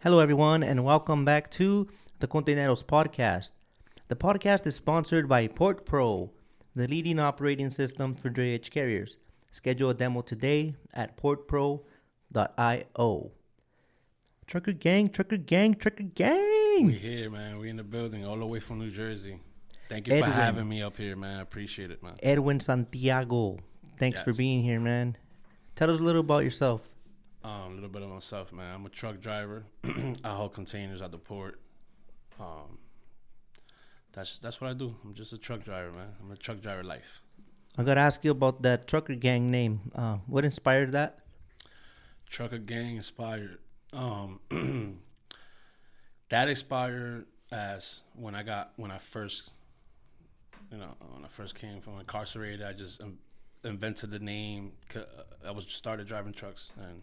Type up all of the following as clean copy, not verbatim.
Hello, everyone, and welcome back to the KONTAINEROZ podcast. The podcast is sponsored by Port Pro, the leading operating system for drayage carriers. Schedule a demo today at portpro.io. Trucker gang, trucker gang, trucker gang. We here, man. We in the building, all the way from New Jersey. Thank you Edwin. for having me up here, man. I appreciate it, man. Edwin Santiago. Thanks for Yes. being here, man. Tell us a little about yourself. A little bit of myself, man. I'm a truck driver. I haul containers at the port. That's what I do. I'm just a truck driver, man. I'm a truck driver life. I gotta ask you about that trucker gang name. What inspired that? Trucker gang inspired. That expired as when I first came from incarcerated. I just invented the name. I was started driving trucks, and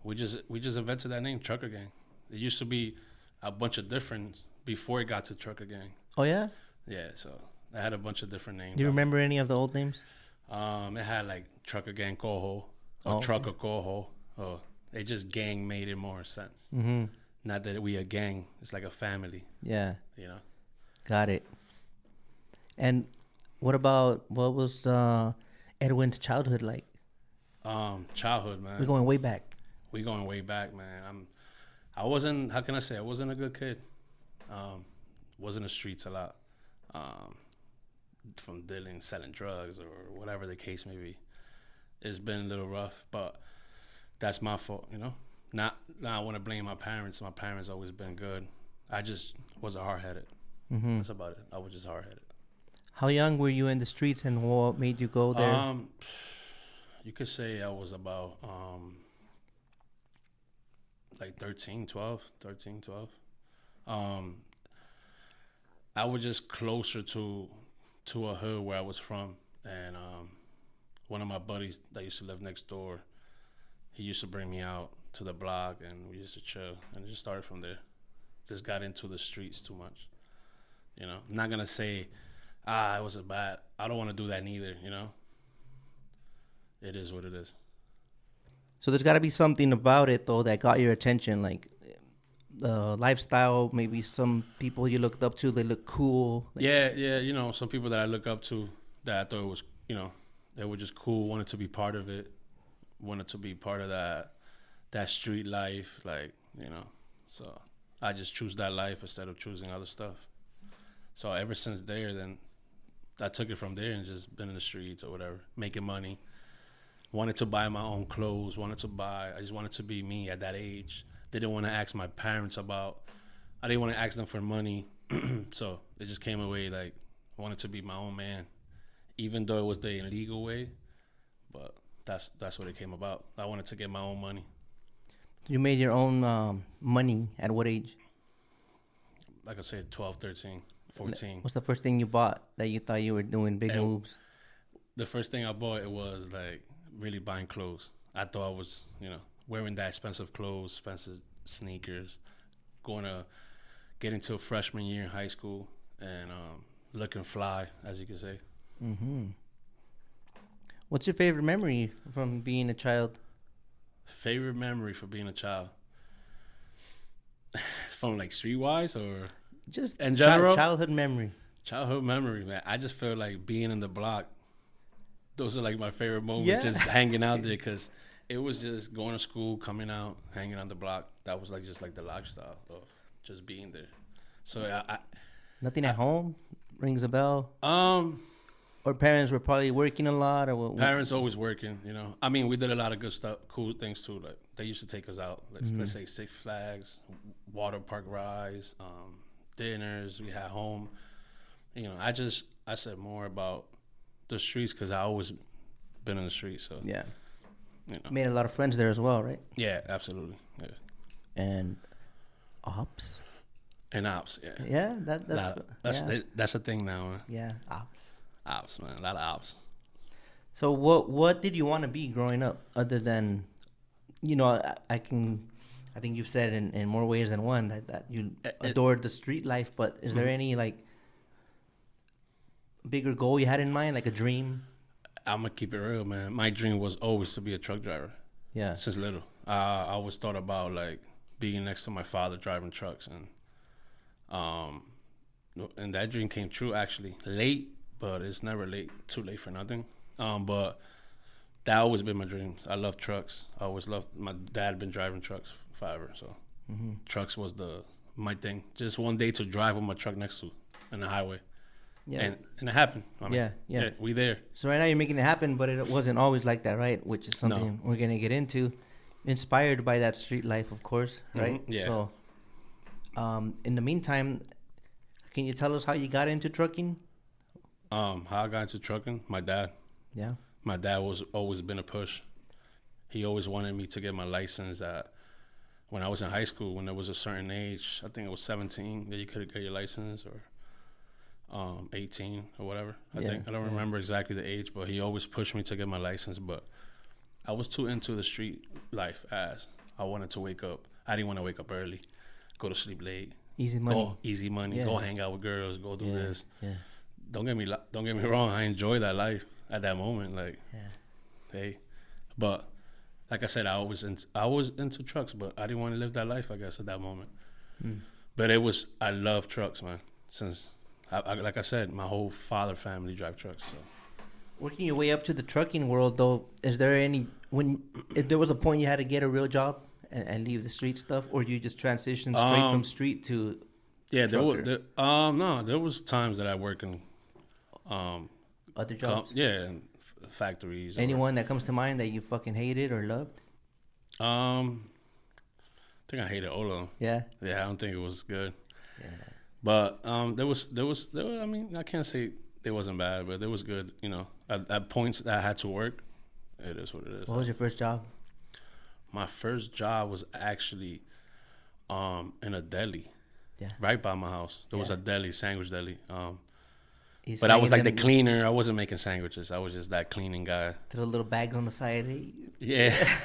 we just invented that name, Trucker Gang. It used to be a bunch of different before it got to Trucker Gang. Oh, yeah? Yeah, so I had a bunch of different names. Do you remember any of the old names? It had like Trucker Gang Cojo or Oh, Trucker Cojo. Oh, it just gang made it more sense. Mm-hmm. Not that we a gang. It's like a family, Yeah, you know. got it. And what was Edwin's childhood like? Childhood, man. We're going way back. We going way back, man. I wasn't. How can I say? I wasn't a good kid. Was in the streets a lot. From dealing, selling drugs, or whatever the case may be. It's been a little rough, but that's my fault, you know. Not I want to blame my parents. My parents always been good. I just was a hard-headed. Mm-hmm. That's about it. I was just hard-headed. How young were you in the streets, and what made you go there? You could say I was about like 13, 12. I was just closer to a hood where I was from, and one of my buddies that used to live next door, he used to bring me out to the block, and we used to chill, and it just started from there. Just got into the streets too much, you know. I'm not gonna say, it was a bad. I don't want to do that neither, you know. It is what it is. So there's got to be something about it though that got your attention, like the lifestyle. Maybe some people you looked up to, they look cool. Like, Yeah, you know, some people that I look up to that I thought was, you know, they were just cool, wanted to be part of it, wanted to be part of that street life, like, you know. So I just choose that life instead of choosing other stuff. So ever since there, then I took it from there and just been in the streets or whatever, making money. Wanted to buy my own clothes, I just wanted to be me at that age. Didn't want to ask my parents I didn't want to ask them for money. So it just came away like I wanted to be my own man, even though it was the illegal way. But that's what it came about. I wanted to get my own money. you made your own money at what age? Like I said, 12, 13, 14. What's the first thing you bought that you thought you were doing big moves? The first thing I bought, it was like really buying clothes. I thought I was, you know, wearing that expensive clothes, expensive sneakers, going to get into freshman year in high school and looking fly, as you could say. Mm-hmm. What's your favorite memory from being a child? Favorite memory for being a child? From like streetwise or Just in general? childhood memory. Childhood memory, man. I just feel like being in the block. Those are like my favorite moments, Yeah. just hanging out there, because it was just going to school, coming out, hanging on the block. That was like just like the lifestyle of just being there. So Nothing at home rings a bell. I Or parents were probably working a lot, or what? parents always working, you know. I mean, we did a lot of good stuff, cool things too. Like they used to take us out, let's say Six Flags, water park rides, dinners. We had home. You know, I said more about the streets because I always been in the streets. So Yeah, you know, made a lot of friends there as well, right? yeah, absolutely. Yeah. And ops. And ops, yeah. Yeah, That's a thing now, man. yeah, ops. Ops, man, a lot of ops. So what did you want to be growing up, other than, you know, I think you've said in more ways than one that you adored the street life, but is there any like bigger goal you had in mind, like a dream? I'm gonna keep it real, man. My dream was always to be a truck driver. Yeah. Since little, I always thought about like being next to my father driving trucks, and that dream came true actually late, but it's never too late for nothing. But that always been my dream. I love trucks. I always loved. My dad been driving trucks forever, so trucks was my thing. Just one day to drive with my truck next to on the highway. Yeah, and it happened. I mean, yeah, we there. So right now you're making it happen, but it wasn't always like that, right? Which is something we're gonna get into. Inspired by that street life, of course, right? Yeah. So, in the meantime, can you tell us how you got into trucking? How I got into trucking? My dad. Yeah. My dad was always been a push. He always wanted me to get my license when I was in high school. When there was a certain age, I think it was 17 that you could get your license, or 18 or whatever. I don't remember exactly the age, but he always pushed me to get my license. But I was too into the street life as I wanted to wake up. I didn't want to wake up early, go to sleep late. Easy money. Go hang out with girls, go do this. Yeah. Don't get me wrong. I enjoy that life at that moment. Like, hey, but like I said, I was into trucks, but I didn't want to live that life, I guess, at that moment. But I love trucks, man. Since like I said, my whole father family drive trucks. So. Working your way up to the trucking world, though, is there if there was a point you had to get a real job and leave the street stuff, or you just transitioned straight from street to no, there was times that I work in other jobs? In factories. Anyone that comes to mind that you fucking hated or loved? I think I hated all of them. Yeah? Yeah, I don't think it was good. Yeah. But there was, I mean, I can't say it wasn't bad, but it was good, you know. At points that I had to work, it is what it is. What was your first job? My first job was actually in a deli. Yeah. Right by my house. There was a deli, sandwich deli. He's but I was like the cleaner. I wasn't making sandwiches. I was just that cleaning guy. The little bags on the side. Yeah.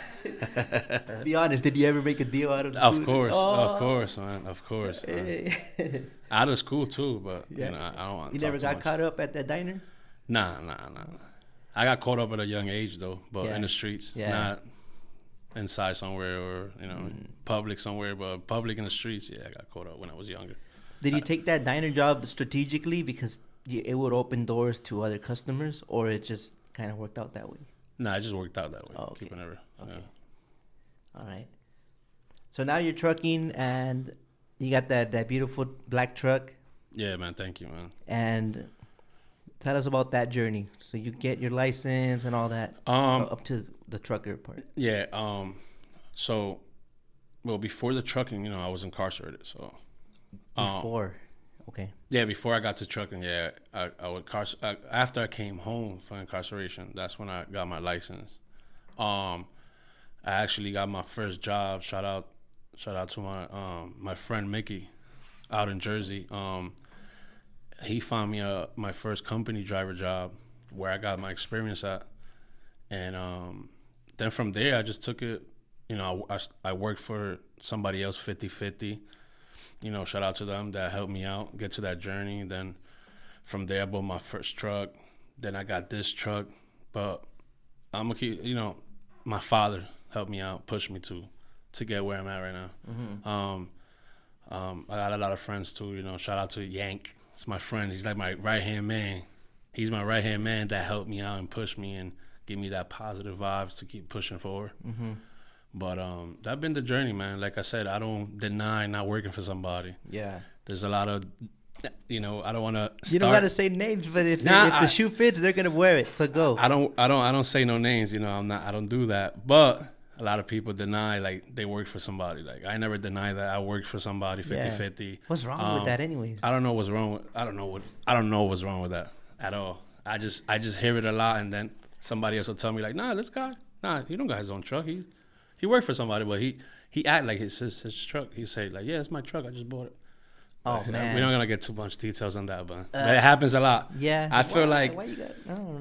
Be honest, did you ever make a deal out of the food? Of course, man. Of course. Out of school too, but you know, I don't want to. You never got caught up at that diner? Nah. I got caught up at a young age though, but in the streets, not inside somewhere or public somewhere, but public in the streets. Yeah, I got caught up when I was younger. Did you take that diner job strategically because it would open doors to other customers, or it just kind of worked out that way? Nah, it just worked out that way. Oh, okay. Keeping it real. Okay. Yeah. All right. So now you're trucking, and you got that beautiful black truck. Yeah, man. Thank you, man. And tell us about that journey. So you get your license and all that up to the trucker part. Yeah. So, well, before the trucking, I was incarcerated. So. Before. Okay. Yeah, before I got to trucking, I would after I came home from incarceration, that's when I got my license. I actually got my first job. Shout out to my friend Mickey out in Jersey. He found me my first company driver job where I got my experience at, and then from there I just took it. I worked for somebody else 50-50. Shout out to them that helped me out get to that journey. Then from there I bought my first truck. Then I got this truck, but I'm gonna keep. My father helped me out, pushed me to get where I'm at right now. Mm-hmm. I got a lot of friends too. Shout out to Yank. It's my friend. He's like my right hand man. He's my right hand man that helped me out and pushed me and give me that positive vibes to keep pushing forward. Mm-hmm. But that's been the journey, man. Like I said, I don't deny not working for somebody. Yeah. There's a lot of, I don't want to. You don't gotta say names, but if the shoe fits, they're gonna wear it. So go. I don't say no names. I don't do that. But a lot of people deny like they work for somebody. Like I never deny that I worked for somebody 50-50. What's wrong with that, anyways? I don't know what's wrong. I don't know what's wrong with that at all. I just hear it a lot, and then somebody else will tell me like, nah, this guy, he don't got his own truck. He worked for somebody, but he act like it's his truck. He say like, yeah, it's my truck. I just bought it. Oh, man. We're not going to get too much details on that, but it happens a lot. Yeah. I feel like, why you got,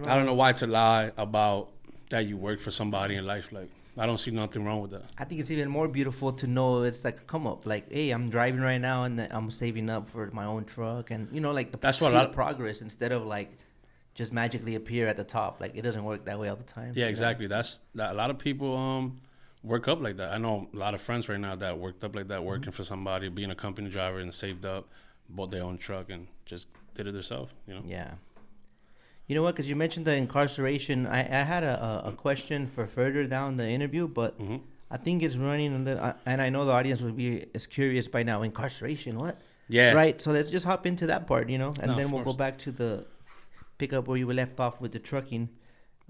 I don't know why to lie about that you work for somebody in life. Like, I don't see nothing wrong with that. I think it's even more beautiful to know it's like a come up. Like, hey, I'm driving right now and I'm saving up for my own truck. And, that's what a lot of progress instead of like just magically appear at the top. Like, it doesn't work that way all the time. Yeah, exactly. That's a lot of people work up like that. I know a lot of friends right now that worked up like that, working for somebody, being a company driver, and saved up, bought their own truck, and just did it themselves. Yeah. You know what? Because you mentioned the incarceration. I had a question for further down the interview, but I think it's running a little, and I know the audience will be as curious by now. Incarceration, what? Yeah. Right. So let's just hop into that part, and then we'll course. go back to the pick up where you were left off with the trucking.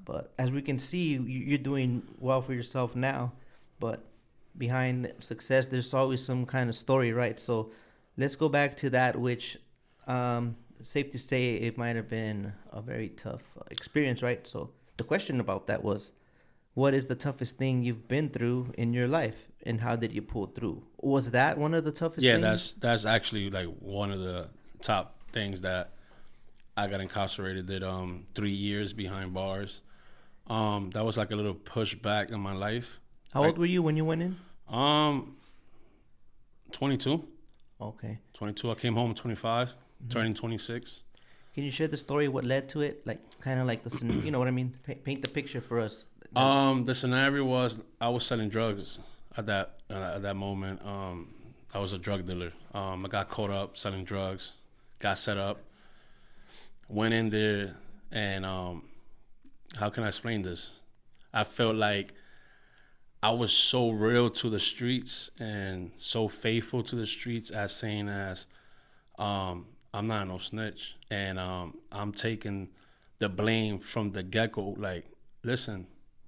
But as we can see, you're doing well for yourself now. But behind success, there's always some kind of story, right? So let's go back to that, which safe to say it might have been a very tough experience, right? So the question about that was, what is the toughest thing you've been through in your life, and how did you pull through? Was that one of the toughest things? Yeah, that's actually like one of the top things that I got incarcerated. Did 3 years behind bars. That was like a little pushback in my life. How old were you when you went in? 22. Okay. 22. I came home at 25, turning 26. Can you share the story? What led to it? Like, kind of like the, you know what I mean? Paint the picture for us. The scenario was I was selling drugs at that moment. I was a drug dealer. I got caught up selling drugs, got set up, went in there, and how can I explain this? I felt like I was so real to the streets and so faithful to the streets as saying I'm not no snitch, and I'm taking the blame from the get-go. Like, listen,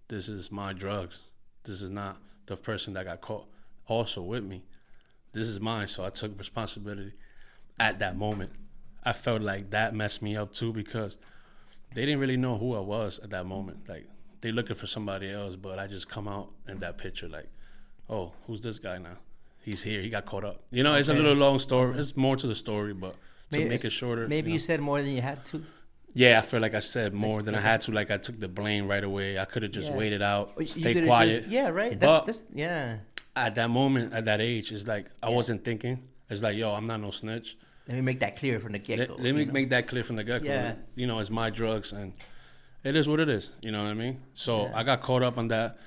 this is my drugs. This is not the person that got caught also with me. This is mine, so I took responsibility at that moment. I felt like that messed me up too, because they didn't really know who I was at that moment. Like, they looking for somebody else, but I just come out in that picture like, oh, who's this guy now? He's here. He got caught up. It's a little long story. It's more to the story, but to make it shorter. Maybe you said more than you had to. Yeah, I feel like I said more than I had to. Like, I took the blame right away. I could have just waited out, stay quiet. Yeah, right. But yeah. At that moment, at that age, it's like I wasn't thinking. It's like, yo, I'm not no snitch. Let me make that clear from the get-go. Let me make that clear from the get-go. Yeah. It's my drugs, and it is what it is. You know what I mean? So I got caught up on that,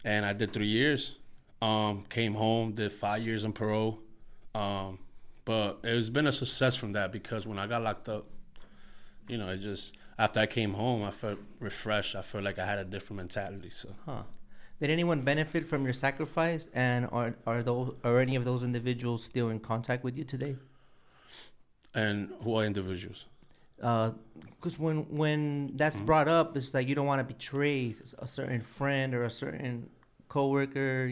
and I did 3 years. Came home, did 5 years on parole. But it's been a success from that, because when I got locked up, it just, after I came home, I felt refreshed. I felt like I had a different mentality. So. Did anyone benefit from your sacrifice, and are any of those individuals still in contact with you today? And who are individuals? Because when that's brought up, it's like you don't want to betray a certain friend or a certain coworker,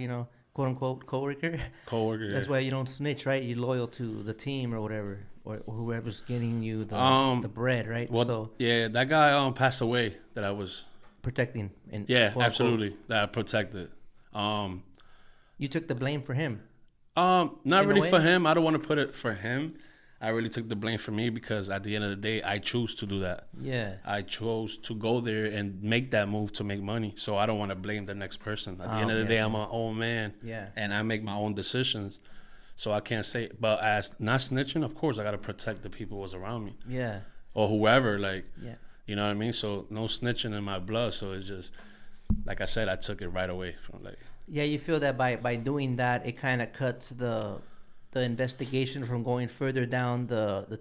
quote unquote coworker. That's why you don't snitch, right? You're loyal to the team or whatever, or whoever's getting you the bread, right? Well, so yeah, that guy passed away that I was protecting. Yeah, absolutely, that I protected. You took the blame for him. Not really for him. I don't want to put it for him. I really took the blame for me, because at the end of the day, I choose to do that. Yeah. I chose to go there and make that move to make money. So I don't want to blame the next person. At the end of the day, I'm my own man. Yeah. And I make my own decisions. So I can't say, but as not snitching, of course, I got to protect the people who was around me. Yeah. Or whoever, like, yeah. You know what I mean? So no snitching in my blood. So it's just, like I said, I took it right away from like. Yeah, you feel that by doing that, it kind of cuts the investigation from going further down the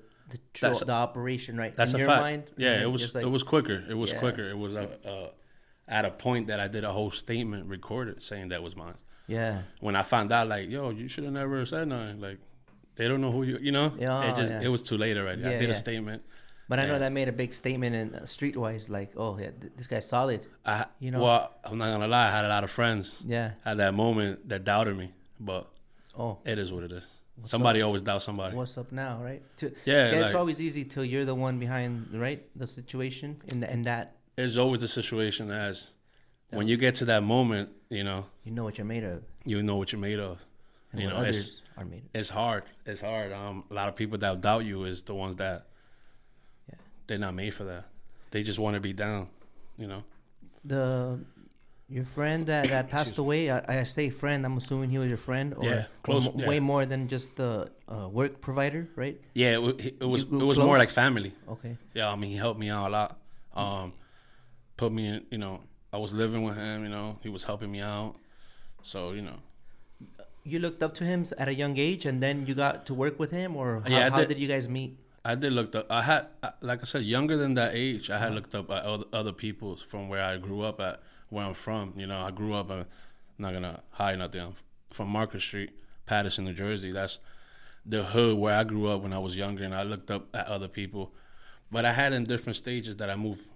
operation, right? That's in a your fact. mind? Yeah, it was quicker. It was quicker. It was at a point that I did a whole statement recorded saying that was mine. Yeah. When I found out, like, yo, you should have never said nothing. Like, they don't know who you know. Yeah, it was too late already. I did a statement. But I know that made a big statement in streetwise, like, oh, yeah, this guy's solid. Well, I'm not gonna lie. I had a lot of friends. Yeah. At that moment that doubted me, but it is what it is. Somebody always doubts somebody. What's up now, right? It's always easy till you're the one behind, right? The situation in that. It's always the situation as when you get to that moment, you know what you're made of. You know what you're made of. And others are made of. It's hard. It's hard. A lot of people that doubt you is the ones that they're not made for that. They just want to be down, Your friend that passed away, I say friend, I'm assuming he was your friend, or close, way more than just the work provider, right? Yeah, it was more like family. Okay. Yeah, I mean, he helped me out a lot. Put me in, I was living with him, he was helping me out. So You looked up to him at a young age, and then you got to work with him, or how did you guys meet? I did look up. Like I said, younger than that age, I had looked up at other people from where I grew up at, where I'm from. I grew up. I'm not gonna hide nothing. I'm from Market Street, Patterson, New Jersey. That's the hood where I grew up when I was younger, and I looked up at other people. But I had in different stages that I moved.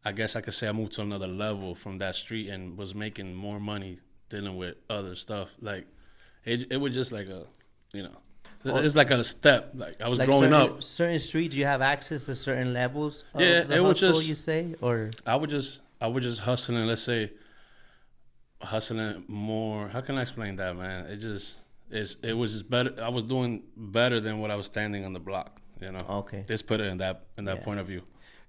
I guess I could say I moved to another level from that street and was making more money dealing with other stuff. Like it was just like it's like a step. Like I was like growing up. Certain streets, you have access to certain levels. Of the hustle, was just you say, or I would just hustling. Let's say hustling more. How can I explain that, man? It was just better. I was doing better than what I was standing on the block. Okay. Let's put it in that point of view.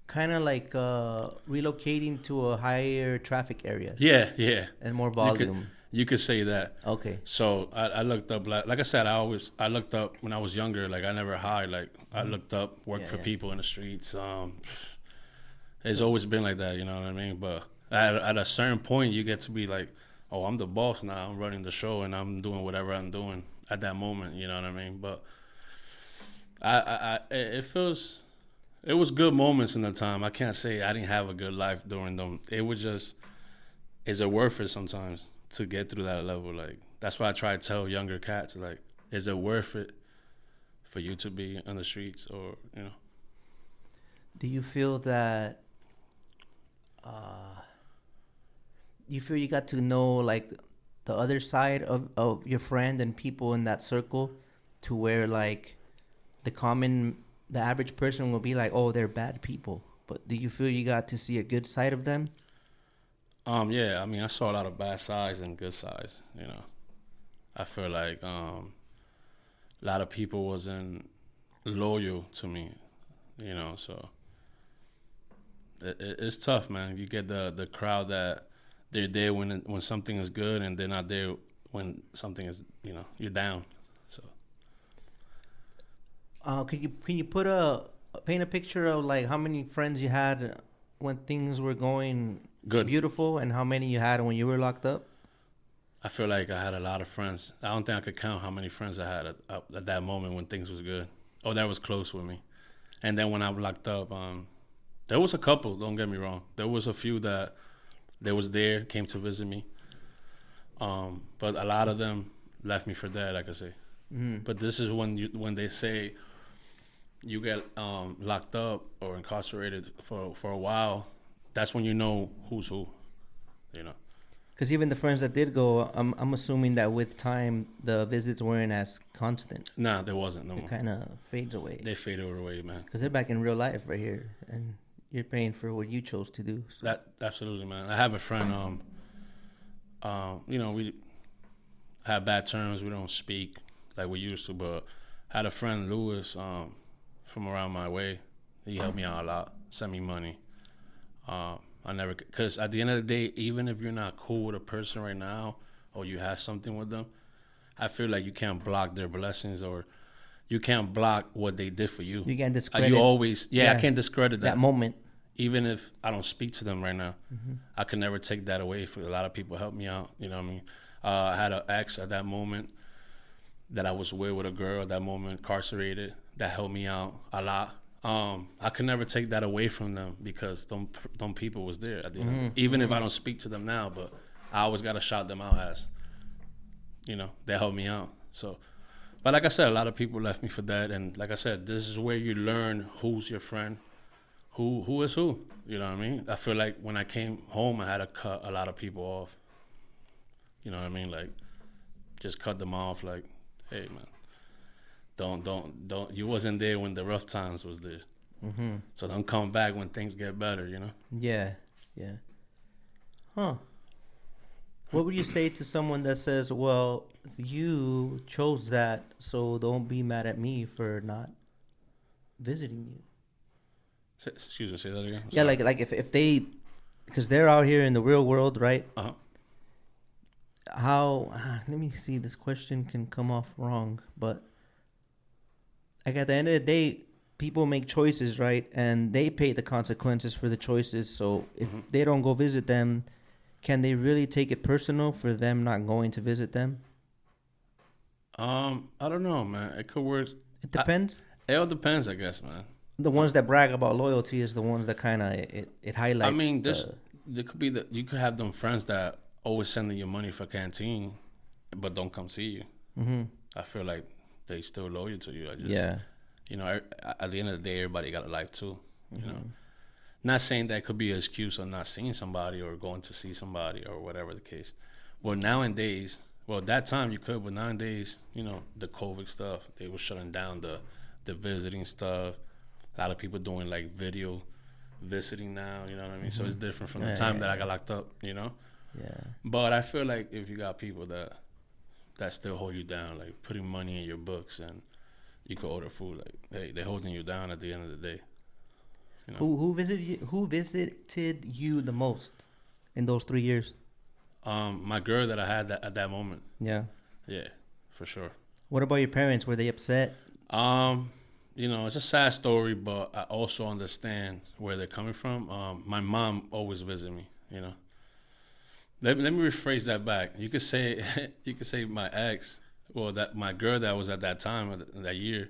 Kind of like relocating to a higher traffic area. Yeah. And more volume. You could say that. Okay. So I looked up, like I said, I looked up when I was younger. Like I never hide. Like I looked up, worked for people in the streets. It's always been like that. You know what I mean? But at a certain point, you get to be like, oh, I'm the boss now. I'm running the show, and I'm doing whatever I'm doing at that moment. You know what I mean? But it was good moments in the time. I can't say I didn't have a good life during them. It was just, is it worth it sometimes to get through that level? Like that's why I try to tell younger cats, like, is it worth it for you to be on the streets, or Do you feel that? You feel you got to know like the other side of your friend and people in that circle, to where like the average person will be like, oh, they're bad people. But do you feel you got to see a good side of them? Yeah. I mean, I saw a lot of bad sides and good sides. I feel like a lot of people wasn't loyal to me. So it's tough, man. You get the crowd that they're there when something is good, and they're not there when something is you're down. So. Can you paint a picture of like how many friends you had when things were going good, beautiful, and how many you had when you were locked up? I feel like I had a lot of friends. I don't think I could count how many friends I had at that moment when things was good. Oh, that was close with me. And then when I was locked up, there was a couple. Don't get me wrong. There was a few that they was there, came to visit me. But a lot of them left me for dead, I could say. Mm-hmm. But this is when they say you get locked up or incarcerated for a while, that's when you know who's who, Because even the friends that did go, I'm assuming that with time the visits weren't as constant. Nah, there wasn't. No, it kind of fades away. They faded away, man. Because they're back in real life right here, and you're paying for what you chose to do. So. That absolutely, man. I have a friend. We have bad terms. We don't speak like we used to, but I had a friend, Lewis, from around my way. He helped me out a lot, sent me money. Because at the end of the day, even if you're not cool with a person right now, or you have something with them, I feel like you can't block their blessings, or you can't block what they did for you. You can't discredit. I can't discredit that moment. Even if I don't speak to them right now, I can never take that away. For a lot of people help me out. You know what I mean? I had an ex at that moment that I was with a girl at that moment, incarcerated, that helped me out a lot. I could never take that away from them, because them people was there at the end. Even if I don't speak to them now, but I always got to shout them out as, they helped me out. So, but like I said, a lot of people left me for that. And like I said, this is where you learn who's your friend, who is who. You know what I mean? I feel like when I came home, I had to cut a lot of people off. You know what I mean? Like, just cut them off. Like, hey, man. Don't. You wasn't there when the rough times was there. Mm-hmm. So don't come back when things get better, Yeah. Huh. What would you say to someone that says, well, you chose that, so don't be mad at me for not visiting you? Excuse me, say that again? Yeah, like if they, because they're out here in the real world, right? Uh-huh. Let me see, this question can come off wrong, but like at the end of the day, people make choices, right? And they pay the consequences for the choices. So if they don't go visit them, can they really take it personal for them not going to visit them? I don't know, man. It could work. It depends. It all depends, I guess, man. The ones that brag about loyalty is the ones that kind of it highlights. I mean, there could be you could have them friends that always sending you money for canteen, but don't come see you. Mm-hmm. I feel like they still loyal to you. You know, at the end of the day, everybody got a life too. You know, not saying that could be an excuse of not seeing somebody or going to see somebody or whatever the case. Well, nowadays, at that time you could, but nowadays, you know, the COVID stuff, they were shutting down the visiting stuff. A lot of people doing like video visiting now, you know what I mean? So it's different from the time that I got locked up, you know? Yeah. But I feel like if you got people that still hold you down, like putting money in your books and you could order food, like, hey, they're holding you down at the end of the day. You know? Who visited you the most in those 3 years? My girl that I had at that moment. Yeah. Yeah, for sure. What about your parents? Were they upset? You know, it's a sad story, but I also understand where they're coming from. My mom always visited me, you know. Let me rephrase that back. You could say my ex, that my girl that was at that time, that year,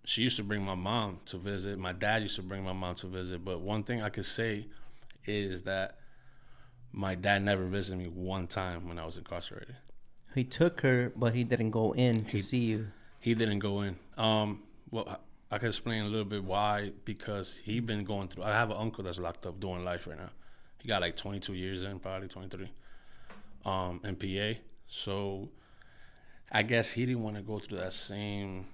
she used to bring my mom to visit. My dad used to bring my mom to visit. But one thing I could say is that my dad never visited me one time when I was incarcerated. He took her, but he didn't go in to see you. He didn't go in. Well, I can explain a little bit why. Because he been going through. I have an uncle that's locked up doing life right now. He got like 22 years in, probably 23. In PA. So I guess he didn't want to go through that same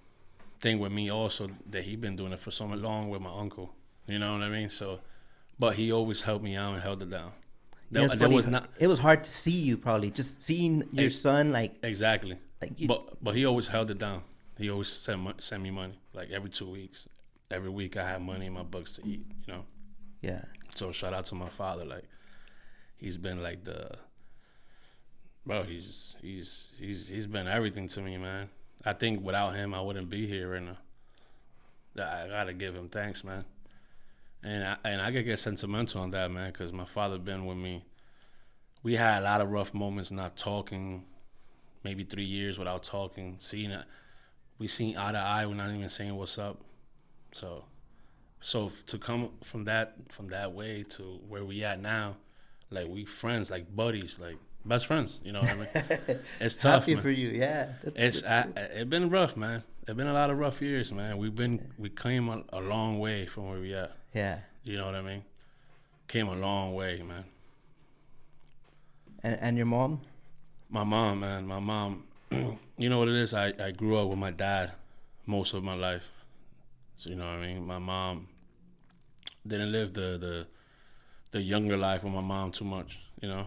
thing with me. Also, that he been doing it for so long with my uncle. You know what I mean? So, but he always helped me out and held it down. It was hard to see you, probably just seeing your son, like exactly. Like but he always held it down. He always send me money, like every 2 weeks. Every week I have money in my books to eat, you know. Yeah. So shout out to my father. Like he's been like he's been everything to me, man. I think without him I wouldn't be here right now. I gotta give him thanks, man. And I could get sentimental on that, man, because my father been with me. We had a lot of rough moments not talking, maybe 3 years without talking. We seen eye to eye, we're not even saying what's up. So to come from that way to where we at now, like we friends, like buddies, like best friends, you know what I mean? It's tough, happy man. for you, yeah. It's been rough, man. It's been a lot of rough years, man. We came a long way from where we at. Yeah. You know what I mean? Came a long way, man. And your mom? My mom, man. You know what it is? I grew up with my dad most of my life. So you know what I mean? My mom didn't live the younger life with my mom too much, you know?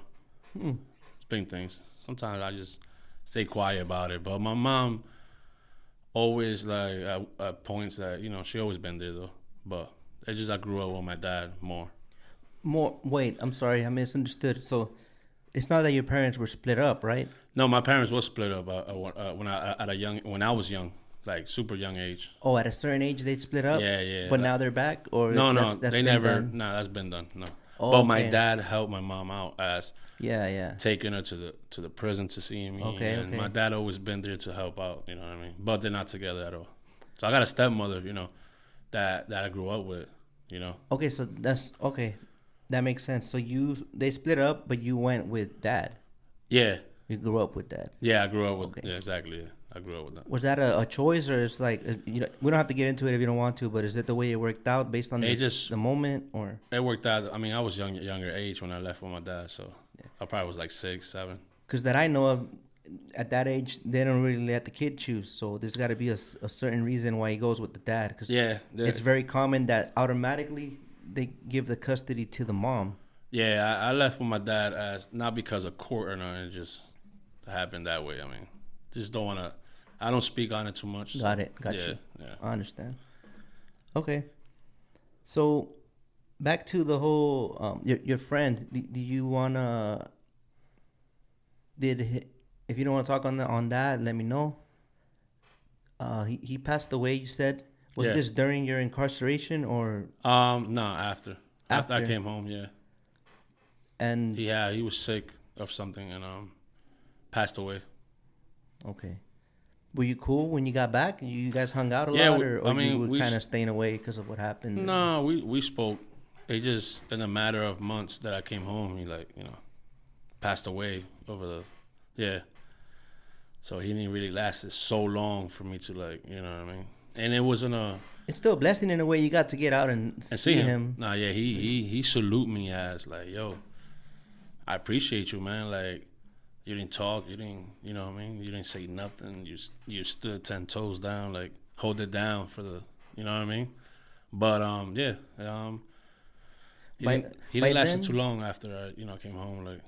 It's big things. Sometimes I just stay quiet about it. But my mom always, like, at points that, you know, she always been there, though. But it's just I grew up with my dad more. Wait, I'm sorry, I misunderstood. So it's not that your parents were split up, right? No, my parents was split up when I was young, like super young age. Oh, at a certain age they split up? Yeah. But now they're back? Or no, that's they been never. done? No, that's been done. No. Oh, but okay. my dad helped my mom out as yeah taking her to the prison to see me. Okay. My dad always been there to help out. You know what I mean? But they're not together at all. So I got a stepmother, you know, that I grew up with. You know. Okay, so that's okay. That makes sense. So they split up, but you went with dad. Yeah. You grew up with dad. Yeah, I grew up with. Okay. Yeah, exactly. Yeah. I grew up with that. Was that a choice, or it's like you know, we don't have to get into it if you don't want to, but is it the way it worked out based on the moment, or it worked out? I mean, I was younger age when I left with my dad, so I probably was like 6, 7. Because that I know of, at that age they don't really let the kid choose, so there's got to be a certain reason why he goes with the dad. Because it's very common that automatically they give the custody to the mom. Yeah, I left with my dad as not because of court or nothing. It just happened that way. I mean, just don't want to. I don't speak on it too much. Got it. Got you. Yeah. I understand. Okay. So, back to the whole your friend. Do you wanna? If you don't want to talk on that, let me know. He passed away. You said was this during your incarceration or? No, after I came home. Yeah. And he was sick of something and passed away. okay, were you cool when you got back? You guys hung out a Yeah, lot, or you were we kind of staying away because of what happened? no, we spoke. It just in a matter of months that I came home, he like passed away over the yeah. So he didn't really last it so long for me to like what I mean. And it wasn't a. It's still a blessing in a way. You got to get out and see him. Nah, yeah, he salute me as like, yo, I appreciate you, man. Like, you didn't talk, you didn't, you know what I mean? You didn't say nothing. You stood 10 toes down, like hold it down for the, you know what I mean? But yeah, he didn't last it too long after I came home. Like,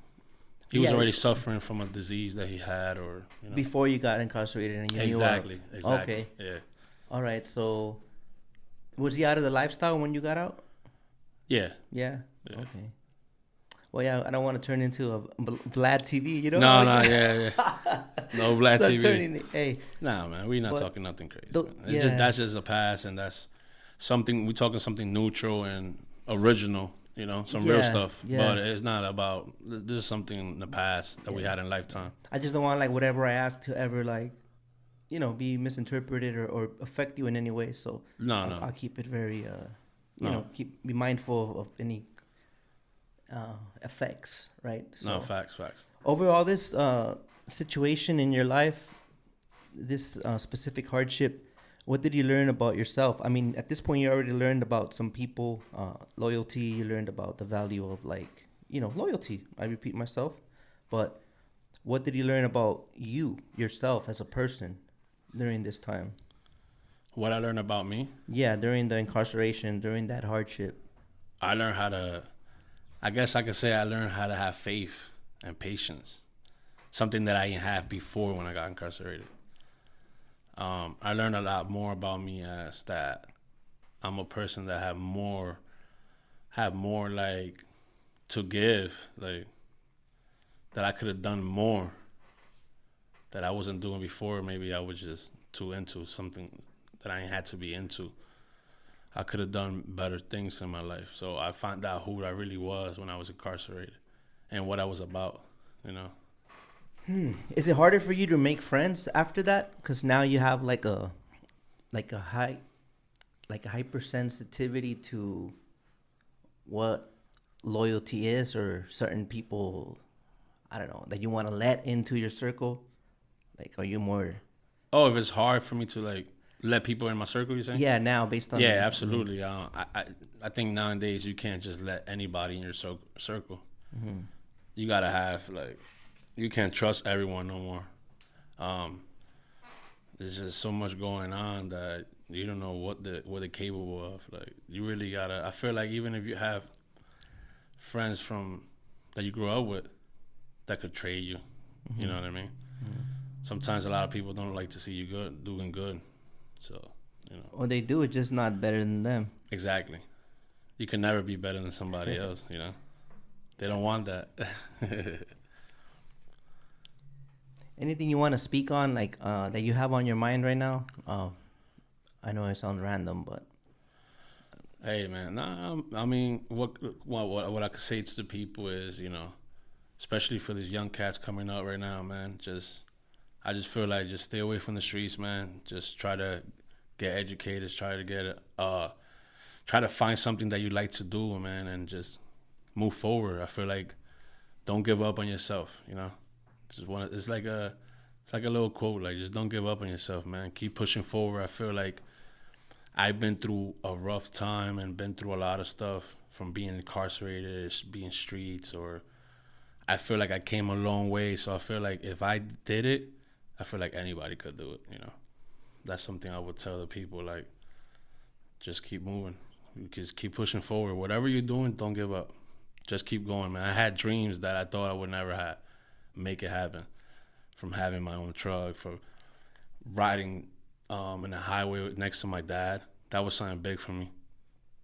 he was already suffering from a disease that he had, or before you got incarcerated, and you exactly. Okay, yeah. All right, so was he out of the lifestyle when you got out? Yeah. Yeah. Okay. Well, yeah, I don't want to turn into a Vlad TV, you know? No, yeah. No Vlad TV. Hey. Nah, man, we're not talking nothing crazy. That's just a past, and that's something, we're talking something neutral and original, some real stuff. Yeah. But it's not about, there's something in the past that we had in lifetime. I just don't want, like, whatever I ask to ever, like, be misinterpreted or affect you in any way. So no. I'll keep it very, be mindful of any effects, right? So, no, facts. Over all this situation in your life, this specific hardship, what did you learn about yourself? I mean, at this point, you already learned about some people, loyalty. You learned about the value of, like, loyalty. I repeat myself. But what did you learn about yourself as a person during this time? What I learned about me? Yeah, during the incarceration, during that hardship. I learned how to, I guess I could say I learned how to have faith and patience. Something that I didn't have before when I got incarcerated. I learned a lot more about me as that I'm a person that have more like to give, like that I could have done more that I wasn't doing before. Maybe I was just too into something that I ain't had to be into. I could have done better things in my life. So I found out who I really was when I was incarcerated and what I was about, Is it harder for you to make friends after that? Because now you have like a hypersensitivity to what loyalty is, or certain people, I don't know, that you want to let into your circle. Like, are you more? Oh, if it's hard for me to like let people in my circle, you're saying? Yeah, now based on. Yeah, absolutely. I think nowadays you can't just let anybody in your circle. Mm-hmm. You gotta have like. You can't trust everyone no more. There's just so much going on that you don't know what they're capable of. Like, you really gotta. I feel like even if you have friends that you grew up with that could trade you, you know what I mean. Mm-hmm. Sometimes a lot of people don't like to see you doing good. So Or they do, it's just not better than them. Exactly. You can never be better than somebody else. They don't want that. Anything you want to speak on, like that you have on your mind right now? I know it sounds random, but hey, man. Nah, I mean, what I could say to the people is, especially for these young cats coming up right now, man. I just feel like just stay away from the streets, man. Just try to get educated. Try to find something that you like to do, man, and just move forward. I feel like don't give up on yourself. It's like a little quote, like, just don't give up on yourself, man. Keep pushing forward. I feel like I've been through a rough time and been through a lot of stuff, from being incarcerated, being streets, or I feel like I came a long way. So I feel like if I did it, I feel like anybody could do it. That's something I would tell the people, like, just keep moving. Just keep pushing forward. Whatever you're doing, don't give up. Just keep going, man. I had dreams that I thought I would never have. Make it happen. From having my own truck, for riding in the highway next to my dad. That was something big for me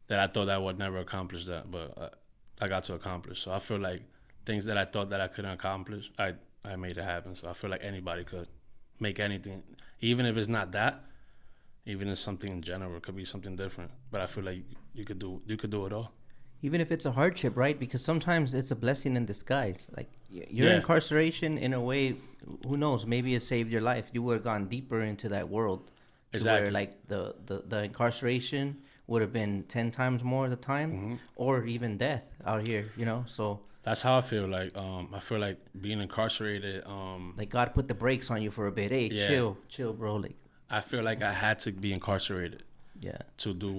that I thought I would never accomplish that, but I got to accomplish. So I feel like things that I thought that I couldn't accomplish, I made it happen. So I feel like anybody could make anything, even if it's not that, even if it's something in general, it could be something different. But I feel like you could do it all. Even if it's a hardship, right? Because sometimes it's a blessing in disguise. Like your Yeah, incarceration, in a way, who knows? Maybe it saved your life. You would have gone deeper into that world, to where exactly. like the incarceration would have been 10 times more the time, Hmm. or even death out here. So That's how I feel. Like I feel like being incarcerated. like God put the brakes on you for a bit. Hey, Yeah, chill, bro. Like, I feel like I had to be incarcerated yeah, to do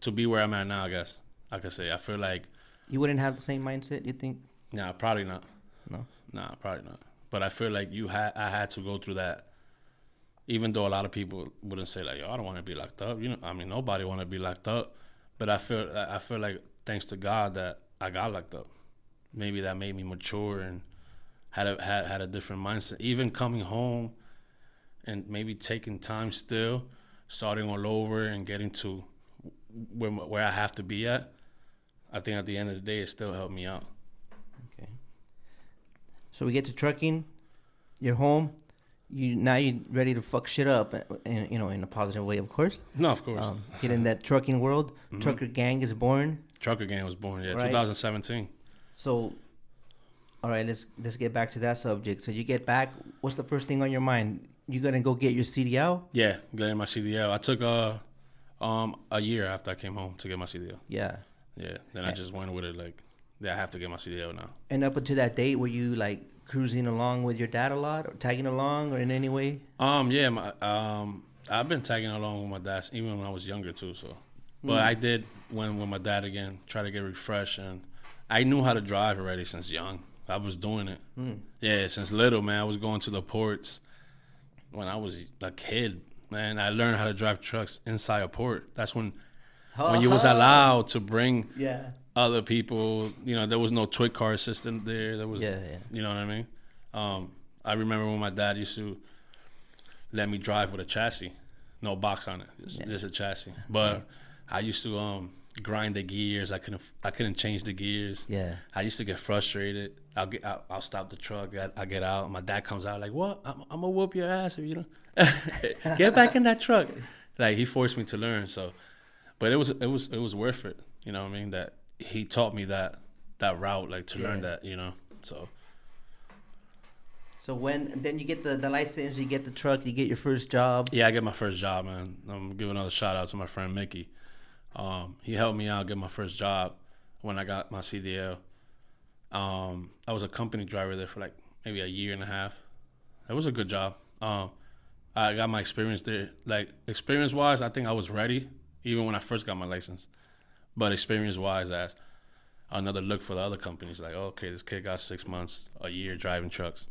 to be where I'm at now. I guess I could say. I feel like you wouldn't have the same mindset. You think? nah, probably not. No. Nah, probably not. But I feel like I had to go through that. Even though a lot of people wouldn't say like, "Yo, I don't want to be locked up." I mean, nobody want to be locked up. But I feel like thanks to God that I got locked up. Maybe that made me mature and had a different mindset. Even coming home and maybe taking time still, starting all over and getting to where I have to be at. I think at the end of the day, it still helped me out. Okay. So we get to trucking. You're home. You ready to fuck shit up, in a positive way, of course. No, of course. Get in that trucking world. Mhm. Trucker gang is born. Trucker Gang was born, yeah, Right. 2017. So, all right, let's get back to that subject. So you get back. What's the first thing on your mind? You gonna go get your CDL? Yeah, getting my CDL. I took a year after I came home to get my CDL. Yeah. Yeah, then I just went with it like, yeah, I have to get my CDL now. And up until that date, were you like cruising along with your dad a lot, or tagging along, or in any way? Yeah, I've been tagging along with my dad even when I was younger too. So, but I did went with my dad again, try to get refreshed, and I knew how to drive already since young. I was doing it. Yeah, since little, man. I was going to the ports when I was a kid. Man, I learned how to drive trucks inside a port. That's when you was allowed to bring Yeah. other people. There was no toy car assistant there. There was, Yeah, yeah. you know what I mean? I remember when my dad used to let me drive with a chassis, no box on it, just a chassis. But I used to grind the gears. I couldn't change the gears. Yeah. I used to get frustrated. I'll stop the truck. I get out. My dad comes out like, "What? I'm gonna whoop your ass if you don't get back in that truck." Like he forced me to learn. So, but it was worth it. You know what I mean? That he taught me that route, like to learn that. So. So then you get the license, you get the truck, you get your first job. Yeah, I get my first job, man. I'm gonna give another shout out to my friend Mickey. He helped me out get my first job when I got my CDL. I was a company driver there for like maybe a year and a half. It was a good job. I got my experience there. Like experience wise, I think I was ready even when I first got my license. But experience wise, as another look for the other companies, like, okay, this kid got 6 months, a year driving trucks.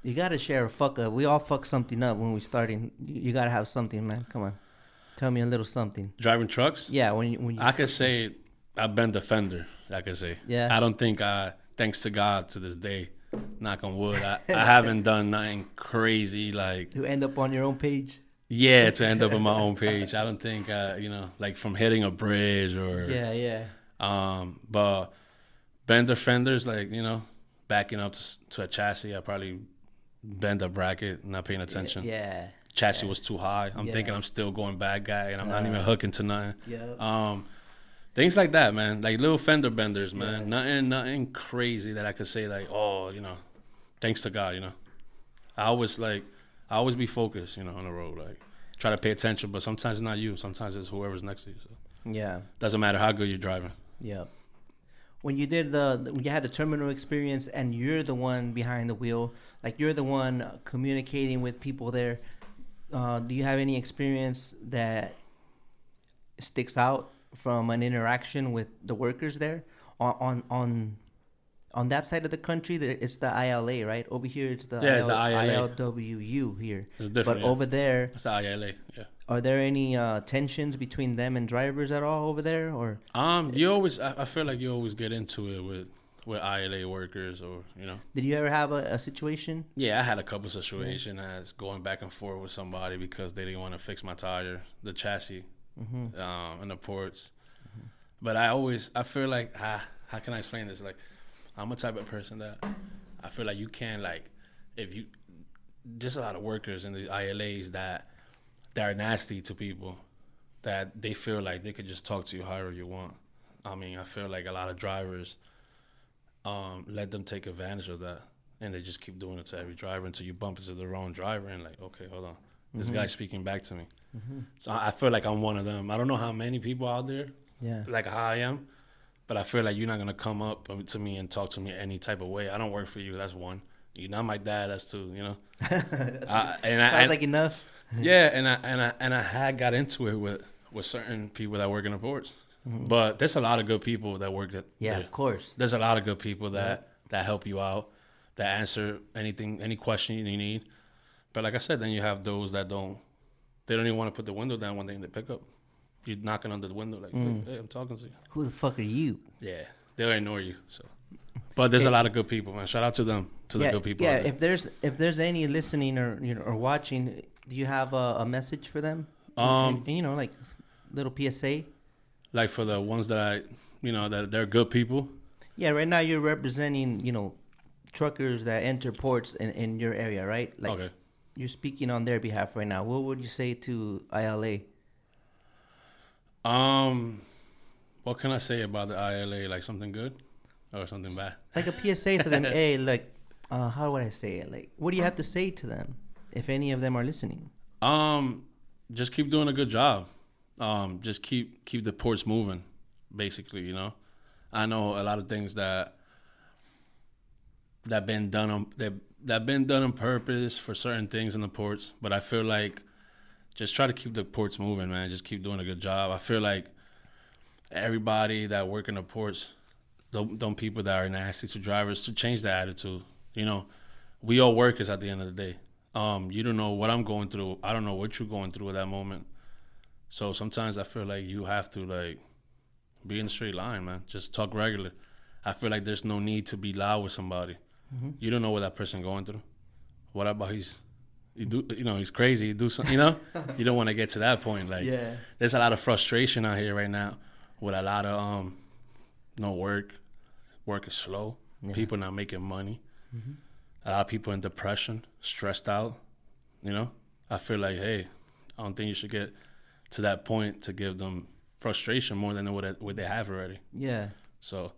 You gotta share a fuck up. We all fuck something up when we starting. You gotta have something, man. Come on, tell me a little something. Driving trucks? Yeah, when you. I could say I've been defender. I could say. Yeah. I don't think thanks to God to this day, knock on wood, I haven't done nothing crazy like. To end up on your own page. Yeah, to end up on my own page. I don't think like from hitting a bridge or. Yeah. But bend defenders, like backing up to a chassis, I probably bend a bracket, not paying attention. Yeah. Chassis was too high. I'm thinking I'm still going bad guy, and I'm not even hooking to nothing. Yeah. Things like that, man. Like little fender benders, man. Nothing crazy that I could say like, thanks to God, I always be focused, on the road. Like try to pay attention, but sometimes it's not you. Sometimes it's whoever's next to you. So Yeah. doesn't matter how good you're driving. Yeah. When you did when you had the terminal experience and you're the one behind the wheel, like you're the one communicating with people there, do you have any experience that sticks out from an interaction with the workers there? On that side of the country, it's the ILA, right? Over here, it's the it's the ILA. ILWU here. It's different. But over there, it's the ILA. Yeah. are there any tensions between them and drivers at all over there, or? You always, I feel like you always get into it with ILA workers, or Did you ever have a situation? Yeah, I had a couple situations as going back and forth with somebody because they didn't want to fix my tire, the chassis, and the ports. But I feel like, how can I explain this? Like, I'm a type of person that I feel like you can, like, just a lot of workers in the ILAs that are nasty to people, that they feel like they could just talk to you however you want. I mean, I feel like a lot of drivers let them take advantage of that, and they just keep doing it to every driver until you bump into the wrong driver and like, okay, hold on, this guy's speaking back to me. So I feel like I'm one of them. I don't know how many people out there, like how I am, but I feel like you're not gonna come up to me and talk to me any type of way. I don't work for you. That's one. You're not my dad. That's two. You know. Sounds like enough. Yeah, and I had got into it with certain people that work in the ports. But there's a lot of good people that work at Yeah, of course. There's a lot of good people that help you out, that answer any question you need. But like I said, then you have those that don't even want to put the window down when they in the pickup. You're knocking on the window like, hey, I'm talking to you. Who the fuck are you? Yeah, they'll ignore you. So, but there's a lot of good people, man. Shout out to them, the good people. Yeah, if there's any listening or watching, do you have a message for them? Like little PSA. Like for the ones that that they're good people. Yeah, right now you're representing, truckers that enter ports in your area, right? Like, okay. You're speaking on their behalf right now. What would you say to ILA? What can I say about the ILA? Like something good or something bad? Like a PSA for them. Hey, like, how would I say it? Like, what do you have to say to them if any of them are listening? Just keep doing a good job. Just keep the ports moving, basically. I know a lot of things that been done on purpose for certain things in the ports, but I feel like just try to keep the ports moving, man. Just keep doing a good job. I feel like everybody that work in the ports, don't people that are nasty to drivers, to change the attitude. We all workers at the end of the day. You don't know what I'm going through. I don't know what you're going through at that moment. So sometimes I feel like you have to like be in a straight line, man. Just talk regular. I feel like there's no need to be loud with somebody. You don't know what that person going through. What about he's crazy. He do something, You don't want to get to that point. Like, there's a lot of frustration out here right now with a lot of no work. Work is slow. Yeah. People not making money. A lot of people in depression, stressed out. I feel like, hey, I don't think you should get to that point to give them frustration more than what they have already. Yeah. So,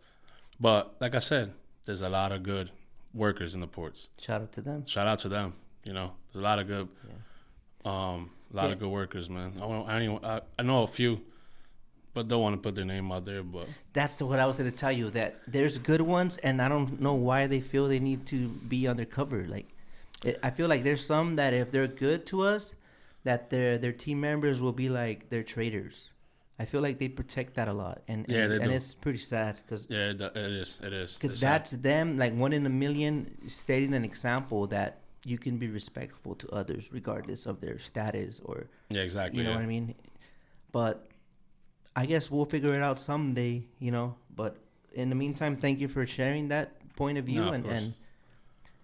but like I said, there's a lot of good workers in the ports. Shout out to them. There's a lot of good, of good workers, man. I know a few, but don't want to put their name out there. But that's what I was going to tell you, that there's good ones, and I don't know why they feel they need to be undercover. Like, I feel like there's some that if they're good to us, that their team members will be like they're traitors. I feel like they protect that a lot, and it's pretty sad because it is because that's sad. Them, like one in a million, stating an example that you can be respectful to others regardless of their status or exactly. You know what I mean? But I guess we'll figure it out someday, But in the meantime, thank you for sharing that point of view, and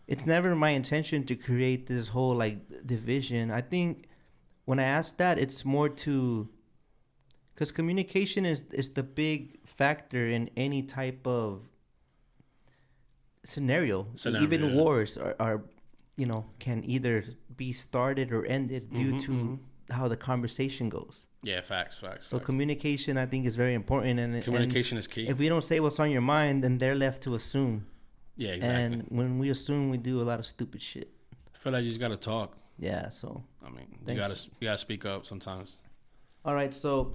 it's never my intention to create this whole like division. I think when I ask that, it's more to because communication is the big factor in any type of scenario. Even wars are can either be started or ended due to how the conversation goes. Yeah, facts. So communication, I think, is very important. And communication is key. If we don't say what's on your mind, then they're left to assume. Yeah, exactly. And when we assume, we do a lot of stupid shit. I feel like you just got to talk. Yeah, so. I mean, you gotta speak up sometimes. All right, so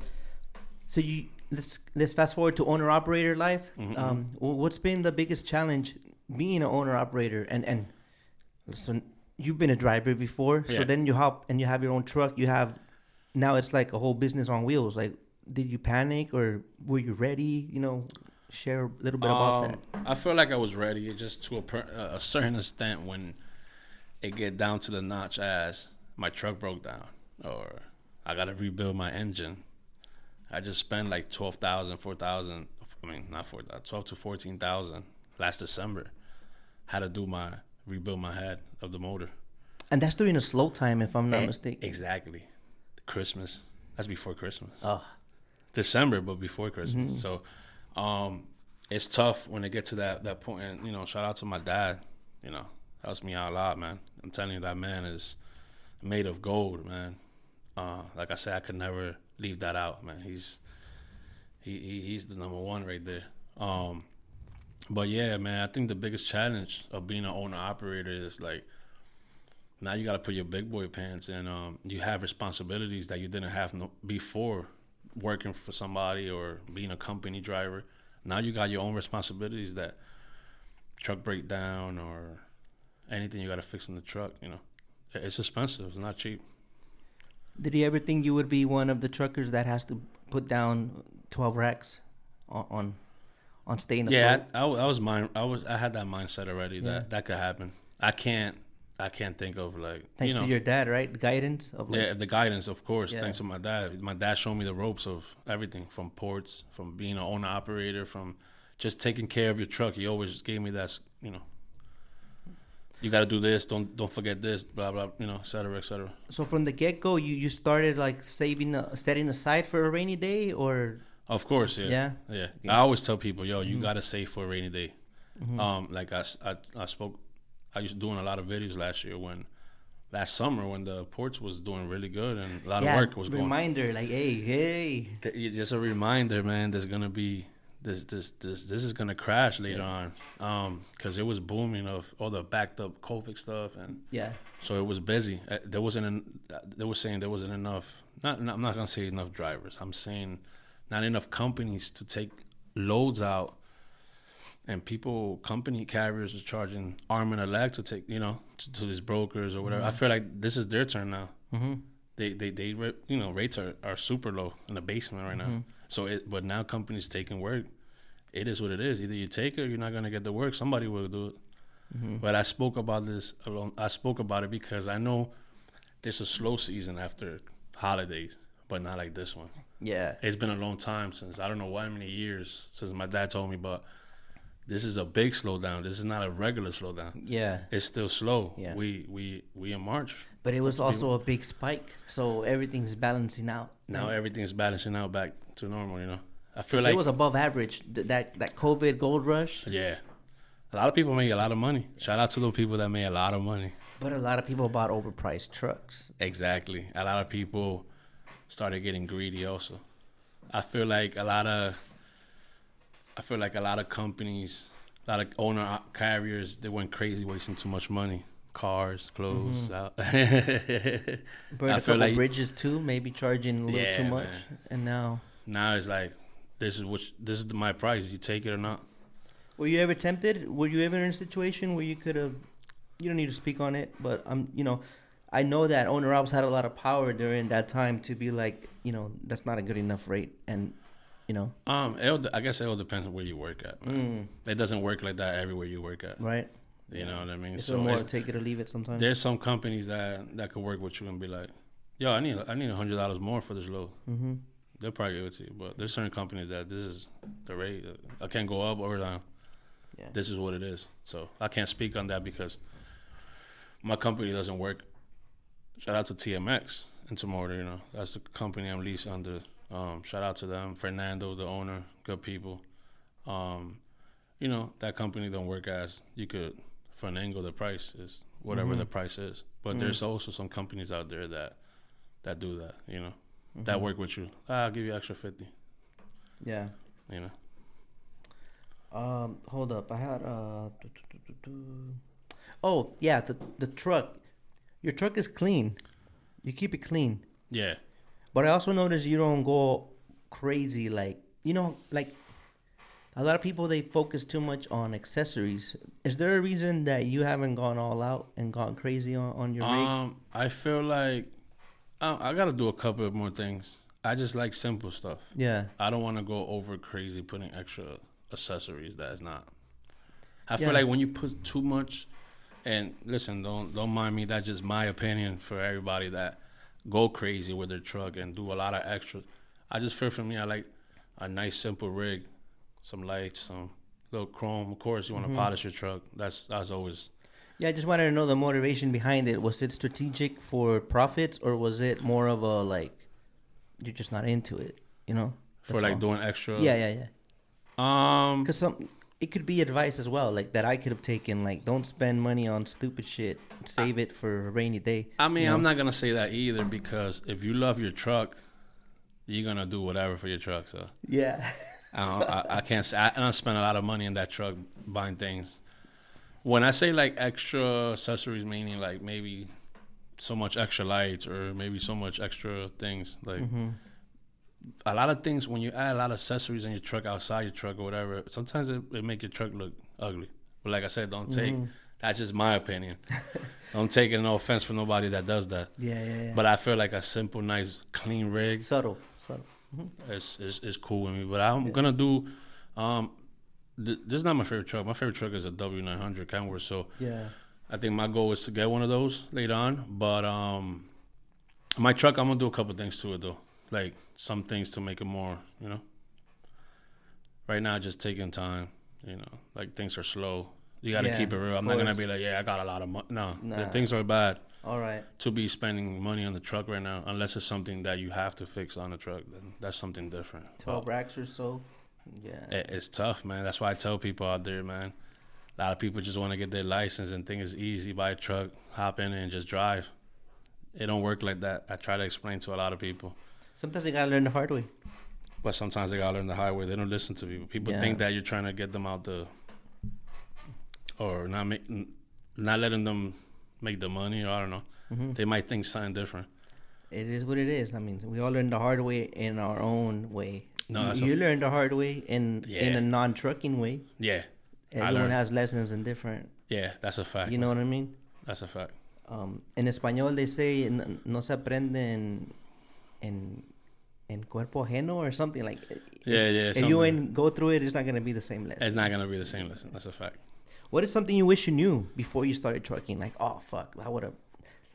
let's fast forward to owner operator life. What's been the biggest challenge being an owner operator? And so you've been a driver before, so then you hop and you have your own truck. Now it's like a whole business on wheels. Like, did you panic or were you ready? Share a little bit about that. I feel like I was ready, just to a certain extent when it get down to the notch as my truck broke down or I got to rebuild my engine. I just spent like $12,000 to $14,000 last December. Had to rebuild my head of the motor. And that's during a slow time, if I'm not mistaken. Exactly. Christmas. That's before Christmas. Oh. December, but before Christmas. So it's tough when it gets to that point. And, shout out to my dad. Helps me out a lot, man. I'm telling you, that man is made of gold, man. Like I said, I could never leave that out, man. he's the number one right there. But yeah, man, I think the biggest challenge of being an owner operator is like now you got to put your big boy pants and you have responsibilities that you didn't have before working for somebody or being a company driver. Now you got your own responsibilities that truck breakdown or anything you got to fix in the truck, you know. It's expensive. It's not cheap. Did you ever think you would be one of the truckers that has to put down 12 racks on staying afloat? Yeah, I had that mindset already that could happen. I can't think of like thanks to your dad, right? The guidance of the guidance, of course. Yeah. Thanks to my dad. My dad showed me the ropes of everything from ports, from being an owner operator, from just taking care of your truck. He always gave me that, you know. You got to do this. Don't forget this. Blah blah. You know, et cetera, et cetera. So from the get go, you started like setting aside for a rainy day, or? Of course, yeah. Okay. I always tell people, yo, you gotta save for a rainy day. Like I spoke. I used to doing a lot of videos last summer when the ports was doing really good and a lot of work was going. Reminder, like, hey. Just a reminder, man. There's gonna be this is gonna crash later on, because it was booming of all the backed up COVID stuff and so it was busy. They were saying there wasn't enough. I'm not gonna say enough drivers. I'm saying not enough companies to take loads out. And company carriers are charging arm and a leg to take, you know, to these brokers or whatever. I feel like this is their turn now. They you know, rates are super low in the basement right now. So, but now companies taking work. It is what it is. Either you take it or you're not gonna get the work. Somebody will do it. But I spoke about this alone. I spoke about it because I know there's a slow season after holidays, but not like this one. Yeah, it's been a long time since I don't know how many years since my dad told me, but. This is a big slowdown. This is not a regular slowdown. Yeah. It's still slow. Yeah. We in March. But it was also a big spike, so everything's balancing out. Now everything's balancing out back to normal, you know. I feel like it was above average, that COVID gold rush. Yeah. A lot of people make a lot of money. Shout out to those people that made a lot of money. But a lot of people bought overpriced trucks. Exactly. A lot of people started getting greedy also. I feel like a lot of companies, a lot of owner carriers, they went crazy wasting too much money. Cars, clothes, out. Burned a couple bridges too, maybe charging a little too much. Man. And now it's like, this is my price. You take it or not. Were you ever tempted? Were you ever in a situation where you could have, you don't need to speak on it, but you know, I know that owner ops had a lot of power during that time to be like, you know, that's not a good enough rate. And you know, I guess it all depends on where you work at. It doesn't work like that everywhere you work at. Right. You know what I mean? So more take it or leave it sometimes. There's some companies that could work with you and be like, yo, I need $100 more for this load. They'll probably give it to you. But there's certain companies that this is the rate. I can't go up or down. Yeah. This is what it is. So I can't speak on that because my company doesn't work. Shout out to TMX and Intermotor, you know. That's the company I'm leased under. Shout out to them, Fernando, the owner, good people. You know, that company don't work as you could finagle the price is whatever the price is. But there's also some companies out there that do that, you know, that work with you. I'll give you extra 50. Yeah. You know. Hold up. I had oh yeah, the truck. Your truck is clean. You keep it clean. Yeah. But I also noticed you don't go crazy, like, you know, like a lot of people, they focus too much on accessories. Is there a reason that you haven't gone all out and gone crazy on your rig? I feel like I got to do a couple of more things. I just like simple stuff. Yeah. I don't want to go over crazy putting extra accessories that is not. I feel like when you put too much, and listen, don't mind me, that's just my opinion for everybody that go crazy with their truck and do a lot of extra. I just feel for me, I like a nice simple rig, some lights, some little chrome. Of course, you want to polish your truck. That's always. Yeah, I just wanted to know the motivation behind it. Was it strategic for profits, or was it more of a like you're just not into it? You know, for like doing extra. Yeah. Because it could be advice as well, like that I could have taken. Like, don't spend money on stupid shit. Save it for a rainy day. I mean, you know? I'm not gonna say that either, because if you love your truck, you're gonna do whatever for your truck. So Yeah. I can't say I don't spend a lot of money in that truck buying things. When I say like extra accessories, meaning like maybe so much extra lights or maybe so much extra things, like a lot of things. When you add a lot of accessories in your truck, outside your truck or whatever, sometimes it make your truck look ugly. But like I said, don't take. That's just my opinion. Don't take it, no offense for nobody that does that. Yeah. But I feel like a simple, nice, clean rig Subtle. is cool with me. But I'm gonna do. This is not my favorite truck. My favorite truck is a W900 Kenworth. So Yeah. I think my goal is to get one of those later on. But my truck, I'm gonna do a couple things to it though, like some things to make it more. Right now, just taking time. Like things are slow. You got to keep it real. I'm not going to be like, I got a lot of money. No, the things are bad. All right. To be spending money on the truck right now, unless it's something that you have to fix on the truck, then that's something different. 12 racks or so. Yeah. It's tough, man. That's why I tell people out there, man. A lot of people just want to get their license and think it's easy. Buy a truck, hop in it, and just drive. It don't work like that. I try to explain to a lot of people. Sometimes you got to learn the hard way. But sometimes they got to learn the hard way. They don't listen to people. People think that you're trying to get them out the... Or not letting them make the money, or I don't know. They might think something different. It is what it is. I mean, we all learn the hard way in our own way. No, you learn the hard way in a non-trucking way. Yeah. Everyone has lessons in different. Yeah, that's a fact. You know what I mean? That's a fact. En español they say no se aprende en cuerpo ajeno or something like. Yeah. If you ain't go through it, it's not gonna be the same lesson. It's not gonna be the same lesson. That's a fact. What is something you wish you knew before you started trucking? Like, oh fuck, I would have.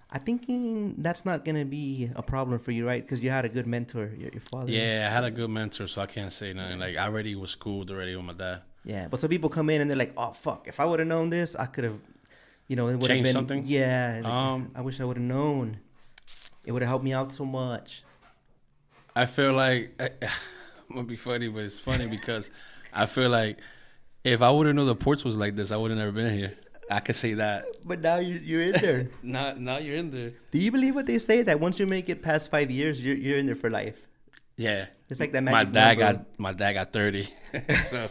I'm thinking that's not gonna be a problem for you, right? Because you had a good mentor, your father. Yeah, I had a good mentor, so I can't say nothing. Like, I already was schooled already with my dad. Yeah, but some people come in and they're like, oh fuck, if I would have known this, I could have, it would have Changed been something? Yeah, like, I wish I would have known. It would have helped me out so much. I feel like I'm gonna be funny, but it's funny because I feel like if I would have known the ports was like this, I would have never been here. I could say that. But now you're in there. Now you're in there. Do you believe what they say that once you make it past 5 years, you're in there for life? Yeah. It's like that magic number. My dad got 30. So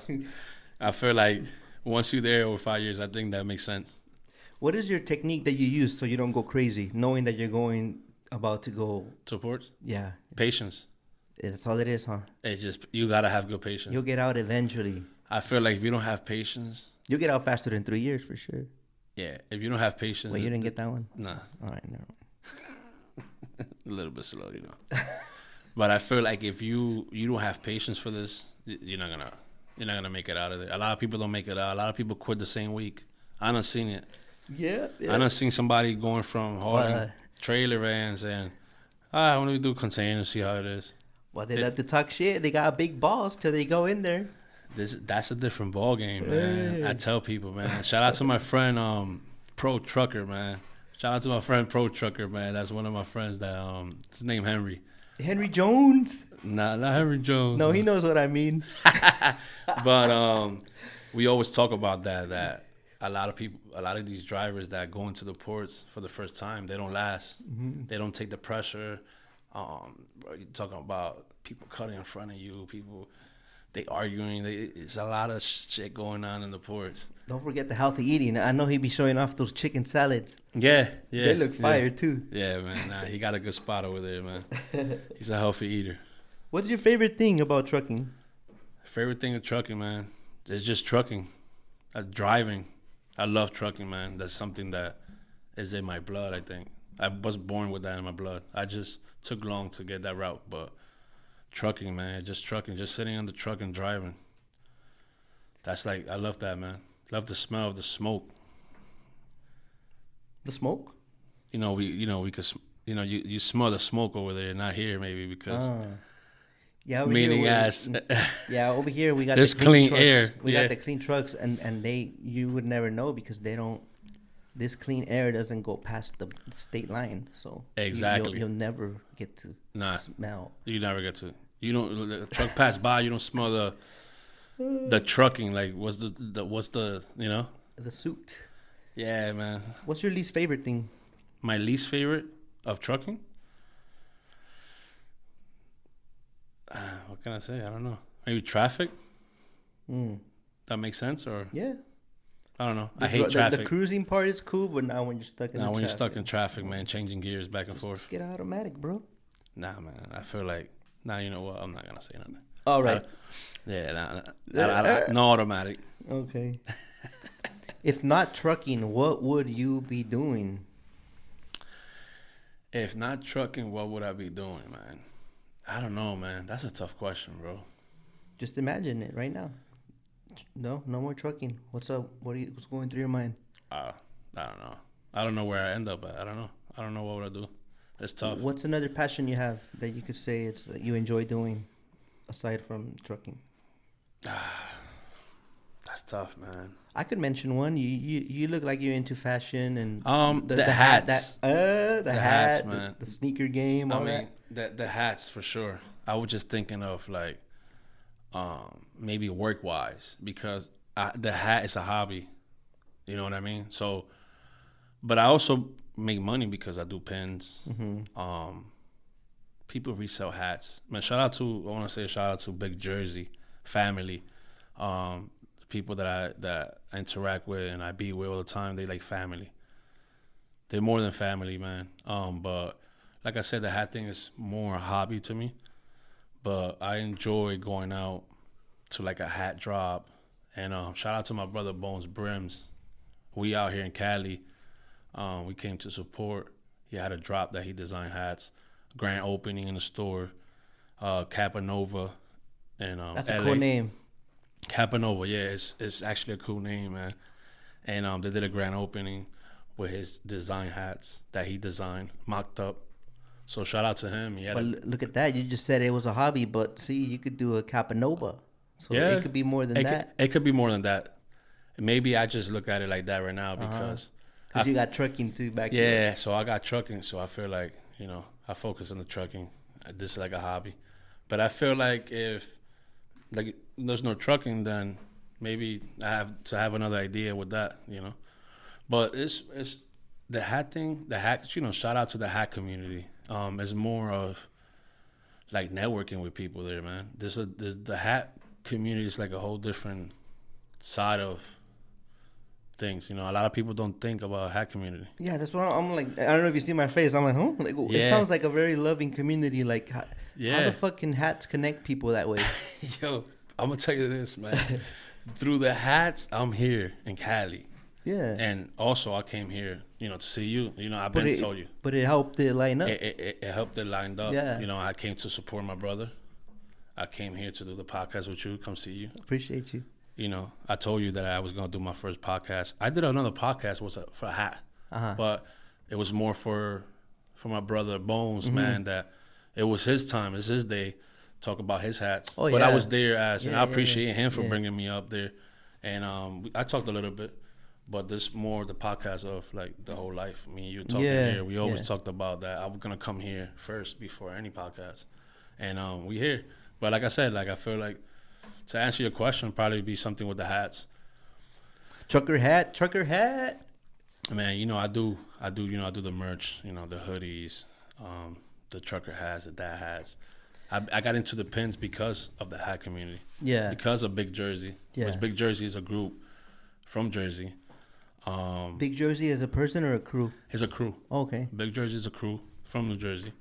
I feel like once you're there over 5 years, I think that makes sense. What is your technique that you use so you don't go crazy, knowing that you're about to go to ports? Yeah. Patience. That's all it is, huh? It's just, you gotta have good patience. You'll get out eventually. I feel like if you don't have patience, you'll get out faster than 3 years for sure. Yeah, if you don't have patience. Wait, you didn't get that one? Nah. All right, never mind. A little bit slow, But I feel like if you don't have patience for this, you're not gonna make it out of there. A lot of people don't make it out. A lot of people quit the same week. I done seen it. Yeah. I done seen somebody going from hauling trailer vans and I want to do containers, see how it is. Well, they love to talk shit. They got big balls till they go in there. That's a different ball game, man. I tell people, man. Shout out to my friend, Pro Trucker, man. Shout out to my friend Pro Trucker, man. That's one of my friends that his name Henry. Henry Jones? Nah, not Henry Jones. No, he knows what I mean. But we always talk about that a lot of these drivers that go into the ports for the first time, they don't last. Mm-hmm. They don't take the pressure. You're talking about people cutting in front of you, they arguing. It's a lot of shit going on in the ports. Don't forget the healthy eating. I know he be showing off those chicken salads. Yeah. They look fire too. Yeah, man. Nah, he got a good spot over there, man. He's a healthy eater. What's your favorite thing about trucking? Favorite thing of trucking, man, is just trucking. Driving. I love trucking, man. That's something that is in my blood, I think. I was born with that in my blood. I just took long to get that route, but trucking, man, just trucking, just sitting on the truck and driving. That's like, I love that, man. Love the smell of the smoke. The smoke? We could, you smell the smoke over there, not here maybe because. Yeah, over here we got there's the clean trucks. Air. We got the clean trucks, and you would never know because they don't. This clean air doesn't go past the state line, so exactly you'll never get to smell. You never get to. You don't. The truck pass by, you don't smell the trucking. Like what's the the suit. Yeah, man. What's your least favorite thing? My least favorite of trucking? What can I say? I don't know. Maybe traffic. Mm. That makes sense, or Yeah. I don't know. I hate traffic. The cruising part is cool, but now when you're stuck in You're stuck in traffic, man, changing gears back and forth. Just get automatic, bro. Nah, man. I feel like, you know what? I'm not gonna say nothing. All right. No automatic. Okay. If not trucking, what would you be doing? If not trucking, what would I be doing, man? I don't know, man. That's a tough question, bro. Just imagine it right now. No more trucking. What's up? What's going through your mind? I don't know. I don't know where I end up at. I don't know. I don't know what would I do. It's tough. What's another passion you have that you could say it's you enjoy doing aside from trucking? That's tough, man. I could mention one. You look like you're into fashion and the hats. The hat, hats, man. The sneaker game. All the hats for sure. I was just thinking of like, maybe work wise, because the hat is a hobby. You know what I mean? So, but I also make money because I do pins. Mm-hmm. People resell hats. Man, shout out to Big Jersey family. People that I interact with and I be with all the time, they like family. They're more than family, man. But like I said, the hat thing is more a hobby to me. But I enjoy going out to like a hat drop. And shout out to my brother Bones Brims. We out here in Cali. We came to support. He had a drop that he designed hats. Grand opening in the store. Capanova. And that's LA. a cool name. Capanova, yeah, it's actually a cool name, man. And they did a grand opening with his design hats that he designed, mocked up. So shout out to him. But look at that. You just said it was a hobby, but see, you could do a Capanova. So yeah, it could be more than that. It could be more than that. Maybe I just look at it like that right now because you got trucking too back there. there. Yeah, so I got trucking, so I feel like, I focus on the trucking. This is like a hobby. But I feel like if like there's no trucking, then maybe I have to have another idea with that, But it's the hat thing. The hat, shout out to the hat community. It's more of like networking with people there, man. The hat community is like a whole different side of things. A lot of people don't think about hat community. Yeah, that's what I'm like. I don't know if you see my face. I'm like, huh? Like, It sounds like a very loving community. Like, how the fuck can hats connect people that way? Yo, I'm gonna tell you this, man. Through the hats, I'm here in Cali. Yeah. And also, I came here, to see you. I've been told you. But it helped it line up. It helped it lined up. Yeah. I came to support my brother. I came here to do the podcast with you. Come see you. Appreciate you. I told you that I was gonna do my first podcast. I did another podcast for a hat, but it was more for my brother Bones, man. That it was his time, it's his day. Talk about his hats. Oh, but yeah. I was there and I appreciate him for Yeah. bringing me up there. And I talked a little bit, but this more the podcast of like the whole life. Me and you talking here. We always talked about that. I was gonna come here first before any podcast, and we here. But like I said, like I feel like to answer your question, probably be something with the hats. Trucker hat. Man, I do the merch. The hoodies, the trucker hats, the dad hats. I got into the pins because of the hat community. Yeah. Because of Big Jersey. Yeah. Because Big Jersey is a group from Jersey. Big Jersey is a person or a crew? It's a crew. Oh, okay. Big Jersey is a crew from New Jersey.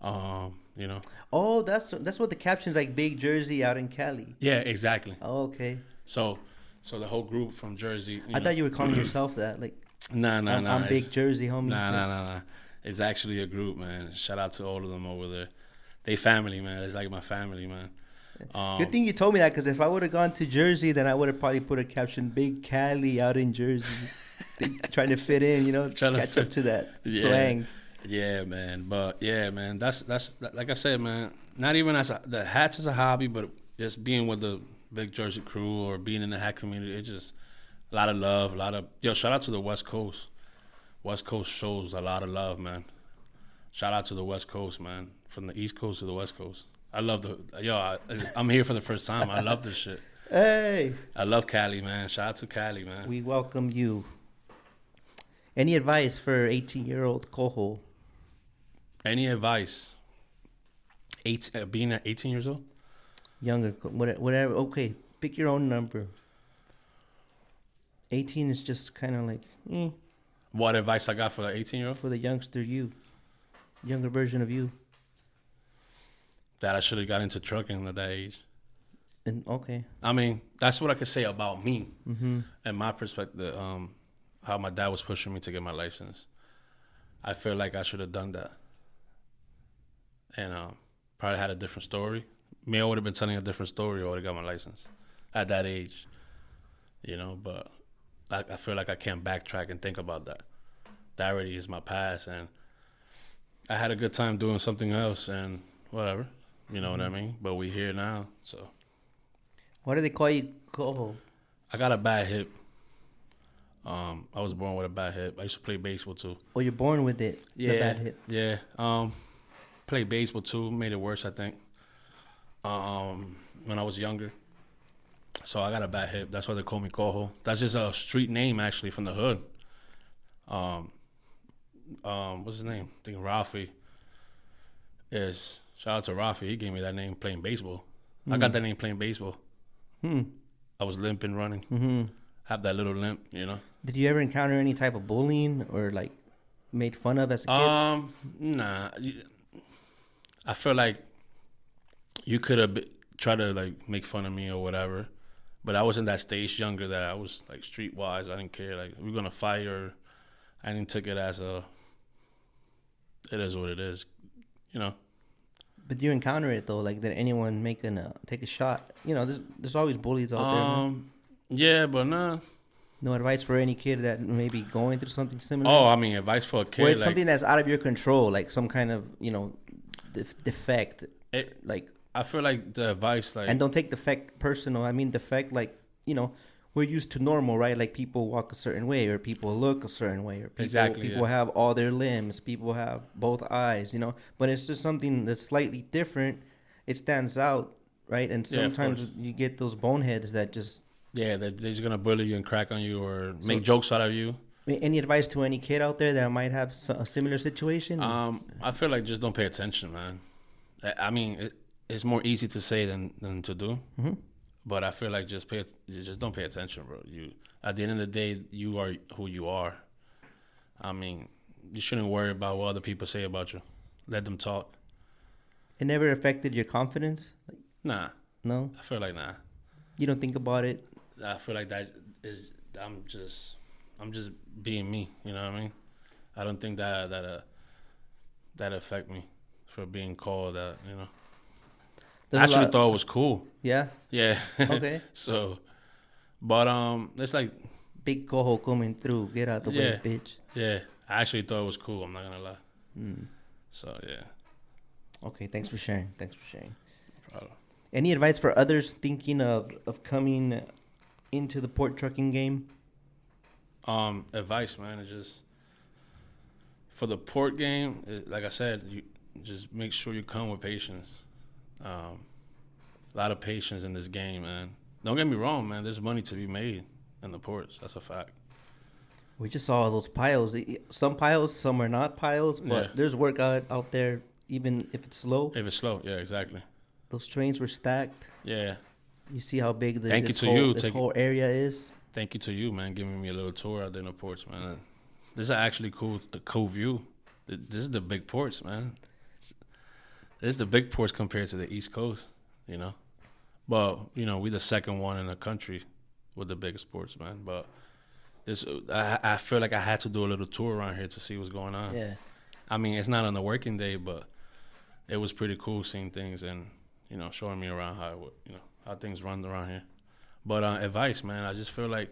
Oh, that's what the caption's like. Big Jersey out in Cali. Yeah, exactly. Oh, okay. So the whole group from Jersey. I thought you were calling yourself that. Like, Nah. I'm Big Jersey, homie. Nah. It's actually a group, man. Shout out to all of them over there. They family, man. It's like my family, man. Good thing you told me that, because if I would have gone to Jersey, then I would have probably put a caption, Big Cali out in Jersey. Trying to fit in, catch up to that slang. Yeah, man. But yeah, man. That's like I said, man. Not even the hats is a hobby, but just being with the Big Jersey crew or being in the hat community, it's just a lot of love, shout out to the West Coast. West Coast shows a lot of love, man. Shout out to the West Coast, man. From the East Coast to the West Coast. I love I'm here for the first time. I love this shit. Hey. I love Cali, man. Shout out to Cali, man. We welcome you. Any advice for 18-year-old Cojo? Any advice? Being at 18 years old? Younger, whatever. Okay, pick your own number. 18 is just kind of like What advice I got for the 18-year-old? for the younger version of you. That I should have got into trucking at that age. And okay, I mean, that's what I could say about me. mm-hmm. And my perspective, how my dad was pushing me to get my license. I feel like I should have done that. And probably had a different story. Me, I would have been telling a different story. I would have got my license at that age. You know, but I feel like I can't backtrack and think about that. That already is my past. And I had a good time doing something else and whatever. You know what I mean? But we here now, so. Why do they call you Cojo? I got a bad hip. I was born with a bad hip. I used to play baseball too. Oh, you're born with it. Yeah, The bad hip. yeah. Played baseball too. Made it worse, I think. When I was younger. So I got a bad hip. That's why they call me Cojo. That's just a street name actually from the hood. What's his name? I think Rafi. Shout out to Rafi. He gave me that name playing baseball. I got that name playing baseball. I was limping running. Mm-hmm. Have that little limp, you know. Did you ever encounter any type of bullying or like made fun of as a kid? Nah. I feel like you could have tried to like make fun of me or whatever, but I was in that stage younger that I was like streetwise. I didn't care. Like we're gonna fight or I didn't take it as it is what it is, you know. But you encounter it though. Like, did anyone take a shot? You know, there's always bullies out there. Man. Yeah, but nah. No advice for any kid that may be going through something similar? Oh, I mean, advice for a kid. Where it's something that's out of your control, like some kind of, defect. I feel like the advice, like... And don't take defect personal. I mean, defect, like, we're used to normal, right? Like, people walk a certain way, or people look a certain way, or people have all their limbs, people have both eyes, But it's just something that's slightly different. It stands out, right? And sometimes you get those boneheads that just... Yeah, they're just going to bully you and crack on you or make jokes out of you. Any advice to any kid out there that might have a similar situation? I feel like just don't pay attention, man. I mean, it's more easy to say than to do. Mm-hmm. But I feel like just don't pay attention, bro. At the end of the day, you are who you are. I mean, you shouldn't worry about what other people say about you. Let them talk. It never affected your confidence? Nah. No? I feel like nah. You don't think about it? I feel like I'm just being me. You know what I mean? I don't think that affect me for being called that. I actually thought it was cool. Yeah. Yeah. Okay. So, but it's like big Cojo coming through. Get out the way, bitch. Yeah. I actually thought it was cool. I'm not gonna lie. So yeah. Okay. Thanks for sharing. No problem. Any advice for others thinking of coming into the port trucking game? Advice, man, is just for the port game. Like I said, you just make sure you come with patience. A lot of patience in this game, man. Don't get me wrong, man. There's money to be made in the ports. That's a fact. We just saw those piles. Some piles, some are not piles, but there's work out there, even if it's slow. If it's slow, yeah, exactly. Those trains were stacked. Yeah. You see how big this whole area is? Thank you to you, man, giving me a little tour out there in the ports, man. This is actually a cool view. This is the big ports, man. This is the big ports compared to the East Coast, But, we the second one in the country with the biggest ports, man. But I feel like I had to do a little tour around here to see what's going on. Yeah. I mean, it's not on a working day, but it was pretty cool seeing things and, showing me around how things run around here. But advice, man, I just feel like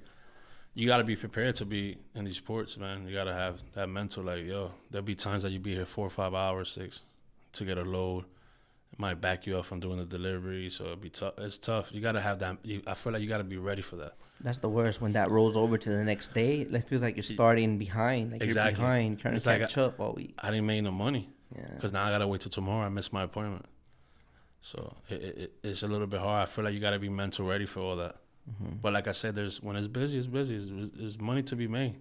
you got to be prepared to be in these ports, man. You got to have that mental, like, there'll be times that you be here 4 or 5 hours, 6 to get a load. It might back you up from doing the delivery, so it'll be tough. It's tough. You got to have that. I feel like you got to be ready for that. That's the worst, when that rolls over to the next day. It feels like you're starting behind. Like exactly. You're behind, trying to catch up all week. I didn't make no money. Yeah. Because now I got to wait till tomorrow. I missed my appointment. So it's a little bit hard. I feel like you got to be mental ready for all that. Mm-hmm. But like I said, when it's busy, it's busy. There's money to be made.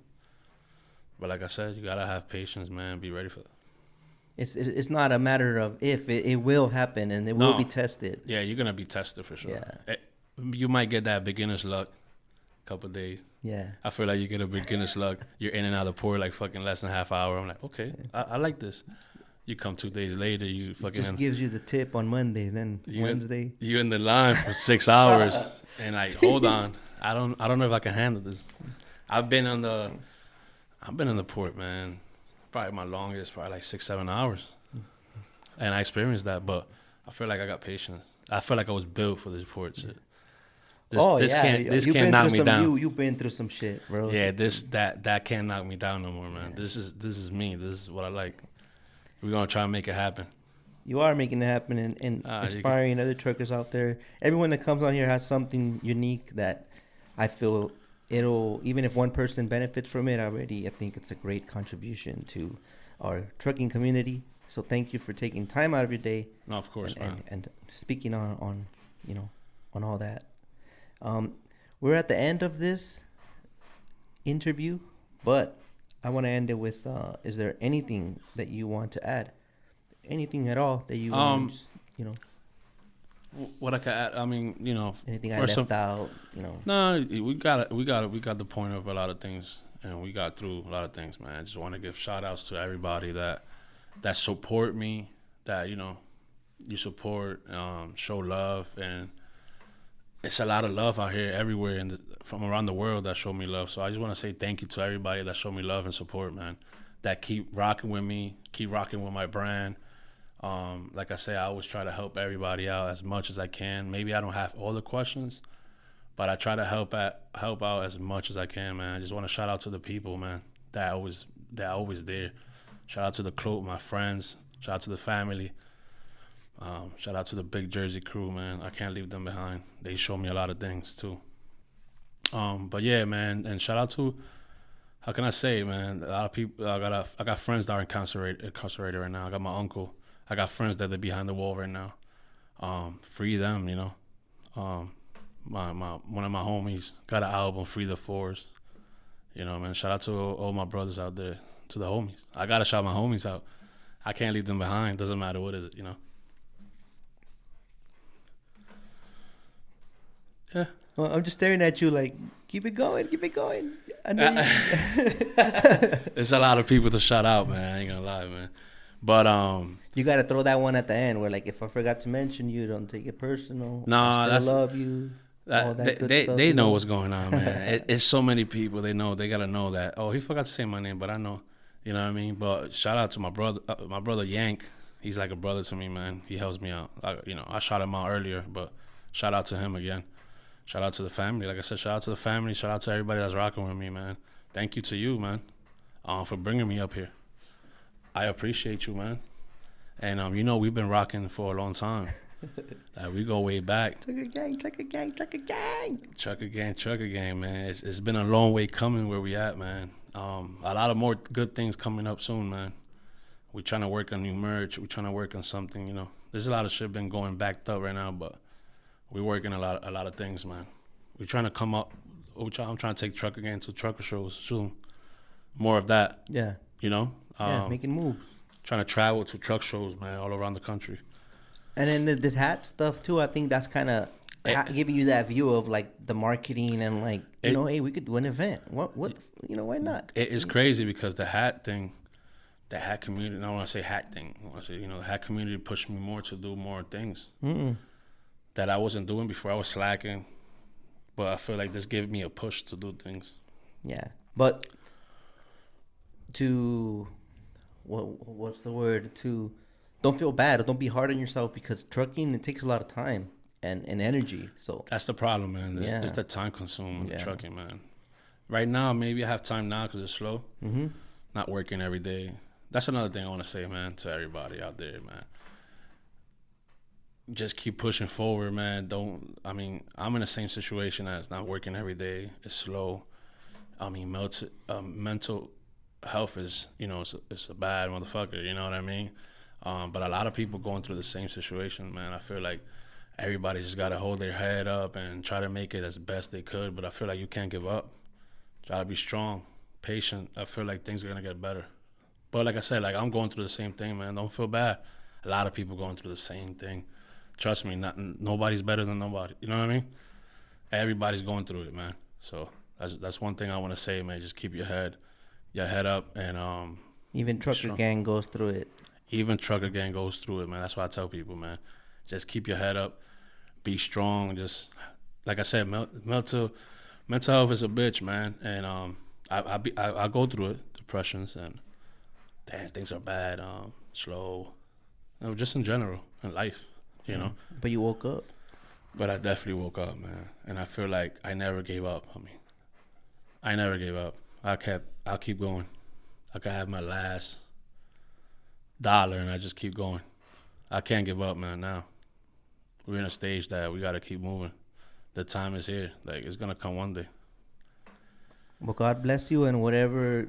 But like I said, you got to have patience, man. Be ready for that. It's not a matter of if, it will happen, and it will be tested. Yeah, you're gonna be tested for sure. Yeah. You might get that beginner's luck, couple of days. Yeah. I feel like you get a beginner's luck. You're in and out of port like fucking less than half hour. I'm like, okay, I like this. You come 2 days later, you fucking... It just gives you the tip on Monday, then Wednesday. You're in the line for 6 hours, and like, hold on. I don't know if I can handle this. I've been in the port, man. Probably my longest, probably like 6-7 hours. And I experienced that, but I feel like I got patience. I feel like I was built for this port shit. This can't knock me down. You've been through some shit, bro. Yeah, that can't knock me down no more, man. Yeah. This is me. This is what I like. We're gonna try and make it happen. You are making it happen and inspiring other truckers out there. Everyone that comes on here has something unique that I feel it'll, even if one person benefits from it already, I think it's a great contribution to our trucking community. So thank you for taking time out of your day. No, of course, man. And speaking on all that. We're at the end of this interview, but I want to end it with, is there anything that you want to add? Anything at all that you want to, what I can add, I mean, anything I left out, No, we got the point of a lot of things, and we got through a lot of things, man. I just want to give shout outs to everybody that support me, that, you support, show love, and it's a lot of love out here everywhere from around the world that show me love. So I just want to say thank you to everybody that show me love and support, man, that keep rocking with me, keep rocking with my brand. Like I say, I always try to help everybody out as much as I can. Maybe I don't have all the questions, but I try to help out as much as I can, man. I just want to shout out to the people, man, that always there. Shout out to my friends. Shout out to the family. Shout out to the Big Jersey crew, man. I can't leave them behind. They show me a lot of things too. But yeah, man, and shout out to, how can I say, man? A lot of people. I got friends that are incarcerated right now. I got my uncle. I got friends that are behind the wall right now. Free them, one of my homies got an album, Free the Force. Man. Shout out to all my brothers out there, to the homies. I gotta shout my homies out. I can't leave them behind. Doesn't matter what is it, Yeah. Well, I'm just staring at you like, keep it going. I know There's a lot of people to shout out, man. I ain't gonna lie, man. But you gotta throw that one at the end where, like, if I forgot to mention you, don't take it personal. No, love you. They know what's going on, man. It's so many people. They know. They gotta know that. Oh, he forgot to say my name, but I know. You know what I mean? But shout out to my brother Yank. He's like a brother to me, man. He helps me out. I shot him out earlier, but shout out to him again. Shout out to the family. Like I said, shout out to the family. Shout out to everybody that's rocking with me, man. Thank you to you, man, for bringing me up here. I appreciate you, man. And, we've been rocking for a long time. We go way back. Trucker gang. Trucker gang, man. It's been a long way coming where we at, man. A lot of more good things coming up soon, man. We're trying to work on new merch. We're trying to work on something, There's a lot of shit been going backed up right now, but we're working a lot of things, man. We're trying to come up. I'm trying to take trucker gang to trucker shows soon. More of that. Yeah. Making moves. Trying to travel to truck shows, man, all around the country. And then this hat stuff too. I think that's kind of giving you that view of like the marketing and like hey, we could do an event. What why not? It is crazy because the hat thing, the hat community. I don't want to say hat thing. I want to say the hat community pushed me more to do more things that I wasn't doing before. I was slacking, but I feel like this gave me a push to do things. Yeah, but what's the word? To don't feel bad or don't be hard on yourself, because trucking, it takes a lot of time and energy. So that's the problem, man. It's the time consuming trucking, man. Right now, maybe I have time now because it's slow. Not working every day. That's another thing I want to say, man, to everybody out there, man. Just keep pushing forward, man. I'm in the same situation as not working every day. It's slow. Mental health is, it's a bad motherfucker, you know what I mean? But a lot of people going through the same situation, man. I feel like everybody just got to hold their head up and try to make it as best they could. But I feel like you can't give up. Try to be strong, patient. I feel like things are going to get better. But like I said, like I'm going through the same thing, man. Don't feel bad. A lot of people going through the same thing. Trust me, nobody's better than nobody. You know what I mean? Everybody's going through it, man. So that's one thing I want to say, man. Just keep your head up, and even trucker gang goes through it. Even trucker gang goes through it, man. That's why I tell people, man. Just keep your head up, be strong. Just like I said, mental health is a bitch, man. And I go through it, depressions, and damn, things are bad, slow. Just in general in life, you know. But you woke up. But I definitely woke up, man, and I feel like I never gave up. I mean, I never gave up. I'll keep going. I could have my last dollar, and I just keep going. I can't give up, man. Now we're in a stage that we gotta keep moving. The time is here. Like, it's gonna come one day. Well, God bless you, and whatever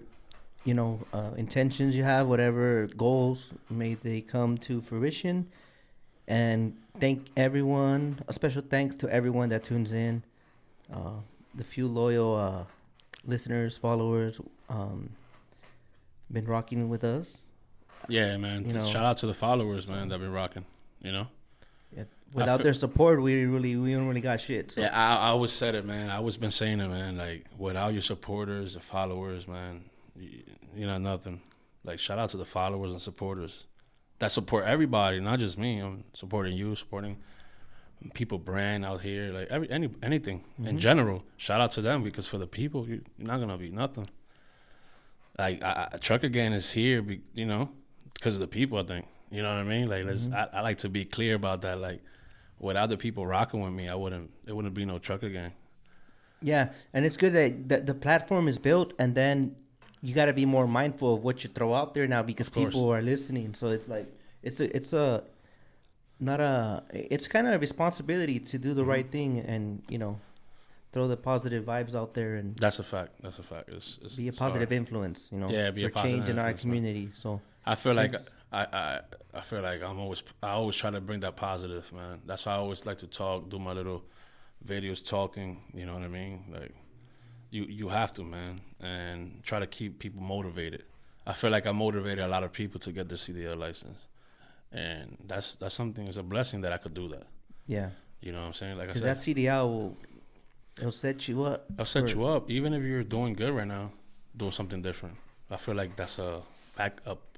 intentions you have, whatever goals, may they come to fruition. And thank everyone. A special thanks to everyone that tunes in. The few loyal listeners, followers, been rocking with us. Yeah, man. Shout out to the followers, man, that been rocking. You know. Yeah. Without their support, we don't really got shit. So. Yeah, I always said it, man. I always been saying it, man. Like, without your supporters, the followers, man, you know nothing. Like, shout out to the followers and supporters that support everybody, not just me. I'm supporting you, supporting people, brand out here, like anything in general. Shout out to them, because for the people, you're not gonna be nothing. Like, trucker gang is here, because of the people. I think, you know what I mean. Like, I like to be clear about that. Like, without the people rocking with me, it wouldn't be no trucker gang. Yeah, and it's good that the platform is built, and then you got to be more mindful of what you throw out there now, because people are listening. So it's like it's kind of a responsibility to do the right thing, and throw the positive vibes out there. And that's a fact. It's be a positive influence. Yeah, be a positive change in our community. Man. So I feel like I feel like I always try to bring that positive, man. That's why I always like to talk, do my little videos talking. You know what I mean? Like, you have to, man, and try to keep people motivated. I feel like I motivated a lot of people to get their CDL license, and that's something. It's a blessing that I could do that. Yeah. You know what I'm saying? Like I said, that CDL it'll set you up. It'll set you up, even if you're doing good right now. Do something different. I feel like that's a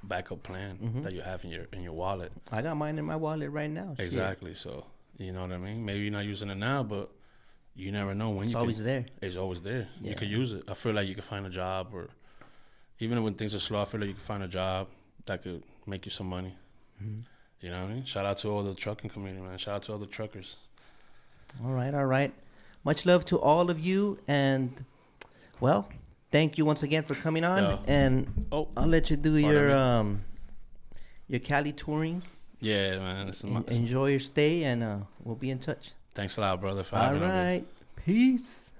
backup plan that you have in your wallet. I got mine in my wallet right now. Exactly. So you know what I mean. Maybe you're not using it now, but you never know when it's always there. It's always there. Yeah. You could use it. I feel like you could find a job, or even when things are slow, I feel like you could find a job that could make you some money. You know what I mean? Shout out to all the trucking community, man. Shout out to all the truckers. All right. Much love to all of you, and well, thank you once again for coming on. Yeah. And I'll let you do your Cali touring. Yeah, man. Enjoy your stay, and we'll be in touch. Thanks a lot, brother. For all right. Peace.